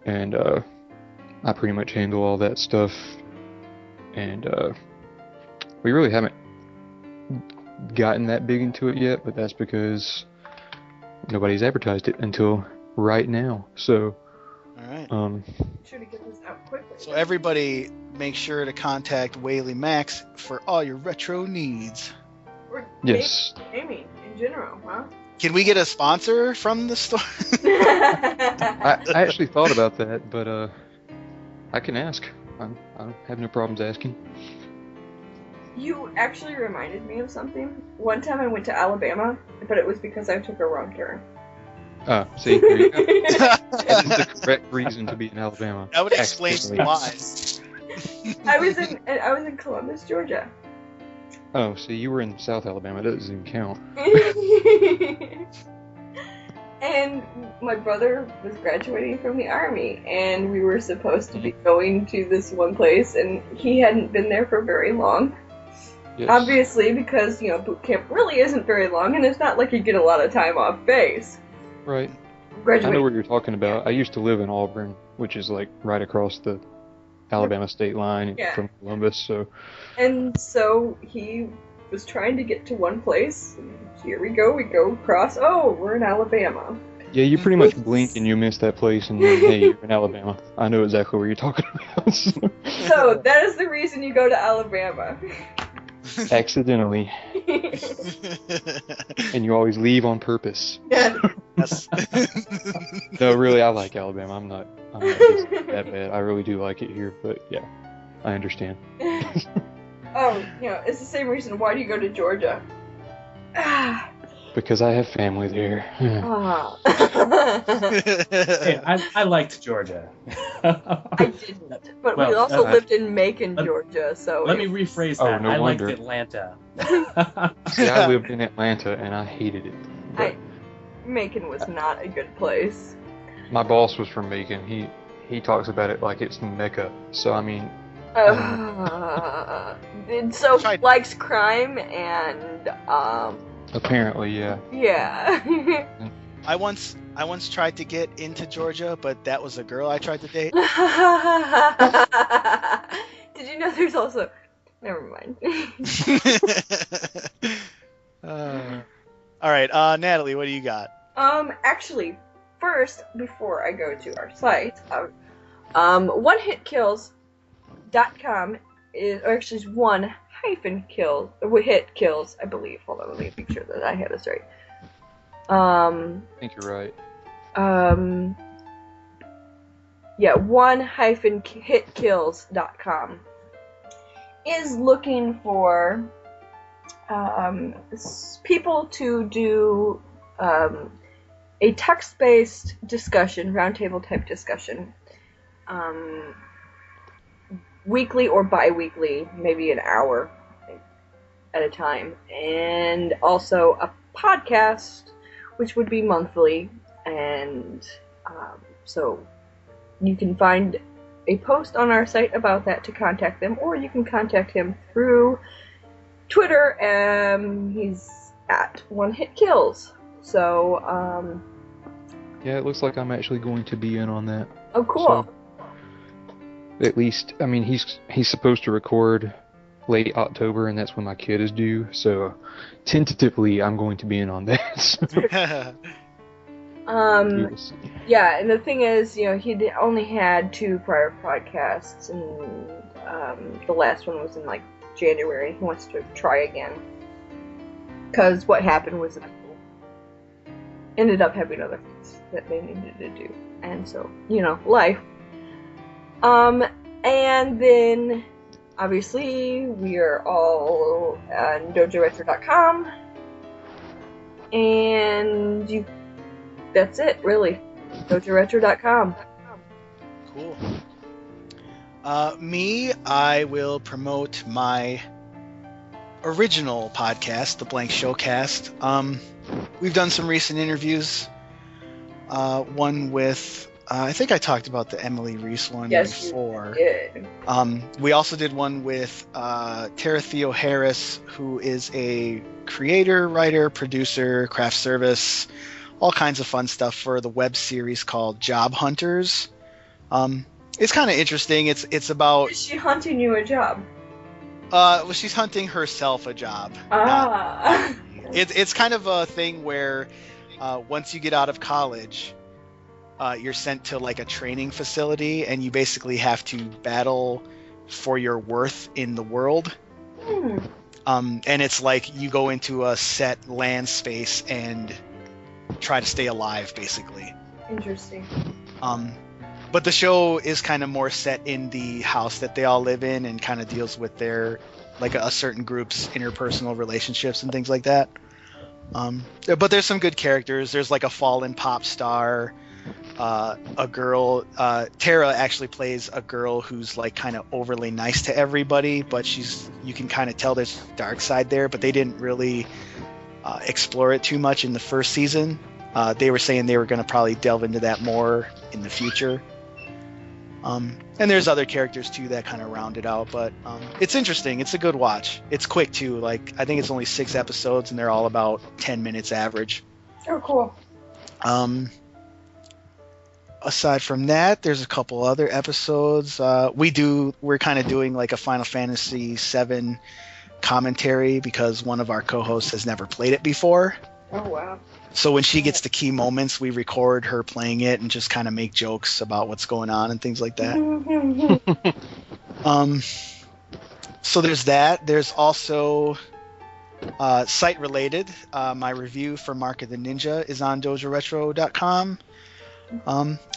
and I pretty much handle all that stuff. And we really haven't gotten that big into it yet, but that's because nobody's advertised it until right now. So, All right. Sure to get this out quickly. So everybody, make sure to contact Max for all your retro needs. Or yes. gaming in general, huh? Can we get a sponsor from the store? I actually thought about that, but I can ask. I don't have no problems asking. You actually reminded me of something. One time I went to Alabama, but it was because I took a wrong turn. See, there you go. That is the correct reason to be in Alabama. That would explain Accidentally. why. I was in Columbus, Georgia. Oh, see, you were in South Alabama. That doesn't even count. And my brother was graduating from the army, and we were supposed to be going to this one place, and he hadn't been there for very long. Yes. Obviously, because, boot camp really isn't very long, and it's not like you get a lot of time off base. Right. I Graduate. know what you're talking about. I used to live in Auburn, which is like right across the Alabama state line from Columbus. So. And so he was trying to get to one place. And here we go across. Oh, we're in Alabama. Yeah, you pretty much blink and you miss that place, and then, hey, you're in Alabama. I know exactly what you're talking about. So that is the reason you go to Alabama. Accidentally. And you always leave on purpose. Yeah. Yes. No, really, I like Alabama. I'm not just that bad. I really do like it here, but yeah, I understand. Oh, it's the same reason. Why do you go to Georgia? Because I have family there. Hey, I liked Georgia. I didn't, but we Well, also lived in Macon, Georgia, so... Let me rephrase Oh, that. no I wonder. liked Atlanta. See, I lived in Atlanta, and I hated it. But Macon was not a good place. My boss was from Macon. He talks about it like it's Mecca. So I mean, And so he Tried- likes crime and apparently, yeah. yeah. I once tried to get into Georgia, but that was a girl I tried to date. Did you know there's also? Never mind. All right, Natalie, what do you got? Actually, first, before I go to our site, onehitKills.com is, or actually, it's one hyphen kill, hit kills, I believe. Hold on, let me make sure that I have this right. I think you're right. Yeah, one hyphen hitkills.com is looking for people to do a text-based discussion, roundtable type discussion, weekly or bi-weekly, maybe an hour at a time, and also a podcast, which would be monthly, and so you can find a post on our site about that to contact them, or you can contact him through Twitter. He's at OneHitKills. So, Yeah, it looks like I'm actually going to be in on that. oh, cool. So, at least, I mean, he's supposed to record late October, and that's when my kid is due. So, tentatively, I'm going to be in on that. We'll see. Yeah, and the thing is, you know, he'd only had 2 prior podcasts, and the last one was in, like, January. He wants to try again. Because what happened was that people ended up having other things that they needed to do. And so, you know, life. And then, obviously, we are all on dojoretro.com. And that's it, really. dojoretro.com. Cool. Me, I will promote my original podcast, the Blank Showcast. We've done some recent interviews. One with, I think I talked about the Emily Reese one before. Yes, We also did one with Tara Theo Harris, who is a creator, writer, producer, craft service, all kinds of fun stuff for the web series called Job Hunters. It's kind of interesting. It's about. Is she hunting you a job? Well, she's hunting herself a job. Ah. It's kind of a thing where once you get out of college, you're sent to like a training facility, and you basically have to battle for your worth in the world. And it's like you go into a set land space and try to stay alive, basically. Interesting. But the show is kind of more set in the house that they all live in, and kind of deals with their, like, a certain group's interpersonal relationships and things like that. But there's some good characters. There's like a fallen pop star, a girl. Tara actually plays a girl who's like kind of overly nice to everybody, but you can kind of tell there's a dark side there, but they didn't really explore it too much in the first season. They were saying they were going to probably delve into that more in the future. And there's other characters too that kind of round it out, but it's interesting. It's a good watch. It's quick too. Like, I think it's only 6 episodes, and they're all about 10 minutes average. Oh, cool. Aside from that, there's a couple other episodes. We're kind of doing like a Final Fantasy VII commentary because one of our co-hosts has never played it before. Oh, wow. So when she gets the key moments, we record her playing it and just kind of make jokes about what's going on and things like that. So there's that. There's also site related. My review for Mark of the Ninja is on dojoretro.com.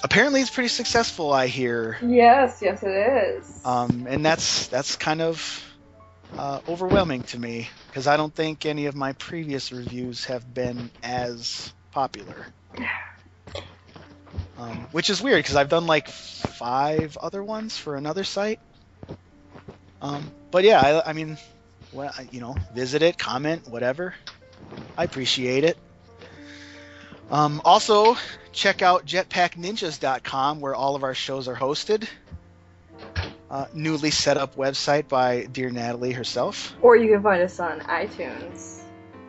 Apparently it's pretty successful, I hear. Yes, it is. And that's kind of overwhelming to me, because I don't think any of my previous reviews have been as popular. Which is weird, because I've done like 5 other ones for another site. But yeah, I mean, well, visit it, comment, whatever. I appreciate it. Also, check out jetpackninjas.com where all of our shows are hosted. Newly set up website by dear Natalie herself. Or you can find us on iTunes.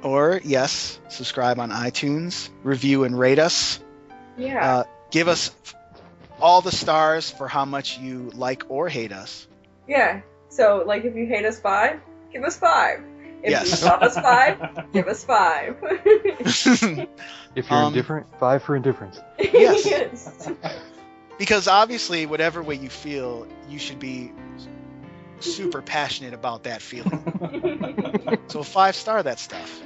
Or, yes, subscribe on iTunes, review and rate us. Yeah. Give us all the stars for how much you like or hate us. Yeah. So, like, if you hate us 5, give us 5. If Yes. you love us 5, give us 5. If you're indifferent, 5 for indifference. Yes. Yes. Because obviously, whatever way you feel, you should be super passionate about that feeling. So 5-star that stuff.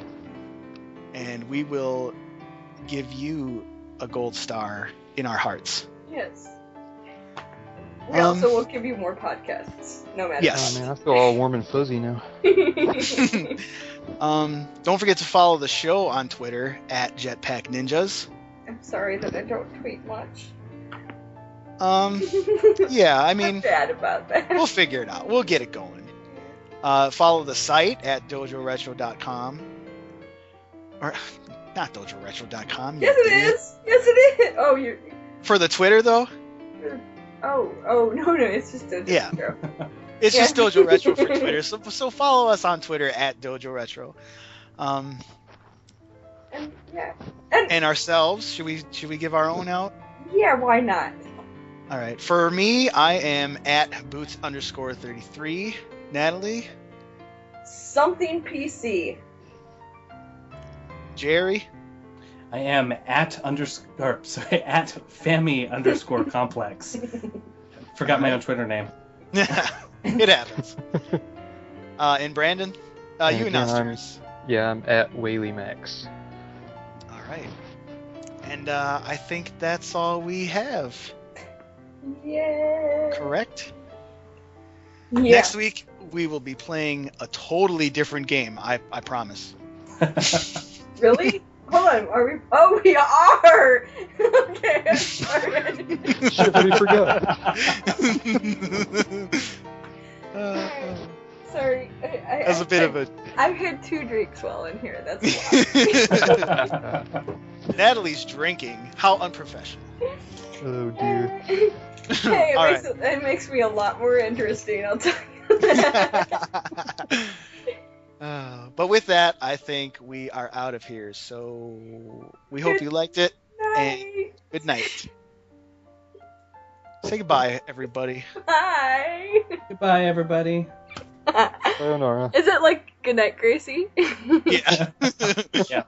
And we will give you a gold star in our hearts. Yes. We also will give you more podcasts, no matter. Yes. Oh man, I feel all warm and fuzzy now. Don't forget to follow the show on Twitter at Jetpack Ninjas. I'm sorry that I don't tweet much. Yeah, I I'm mean, bad about that. we'll figure it out. We'll get it going. Follow the site at dojoretro.com. Or, not dojoretro.com. Yes, it is. Yes, it is. Oh, you. For the Twitter, though? Oh, no, it's just Dojo Yeah. Retro. It's Yeah. just Dojo Retro for Twitter. So follow us on Twitter at Dojo Retro. And yeah. And ourselves, should we give our own out? Yeah, why not? All right. For me, I am at boots_33. Natalie, Something PC. Jerry, I am at Fami_complex. Forgot my own Twitter name. it happens. And Brandon, you announced yours. Yeah, I'm at Whaley Max. All right. And I think that's all we have. Yeah. Correct? Yeah. Next week, we will be playing a totally different game. I promise. Really? Hold on. Are we? Oh, we are. Okay. I'm sorry. Shit, I forgot. Sorry. That was a bit of a... I've had 2 drinks while in here. That's why. Natalie's drinking. How unprofessional. Oh dear. Hey, All it makes me a lot more interesting. I'll tell you that. But with that, I think we are out of here. So we hope you liked it. And good night. Say goodbye, everybody. Bye. Goodbye, everybody. Sayonara. Is it like goodnight, Gracie? Yeah. Yeah.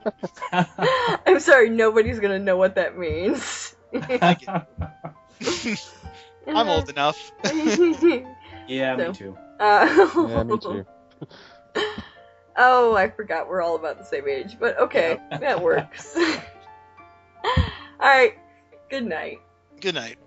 I'm sorry, nobody's gonna know what that means. I'm old enough. Yeah, So, me too. Yeah, me too. Oh, I forgot we're all about the same age, but okay, that works. Alright, good night. Good night.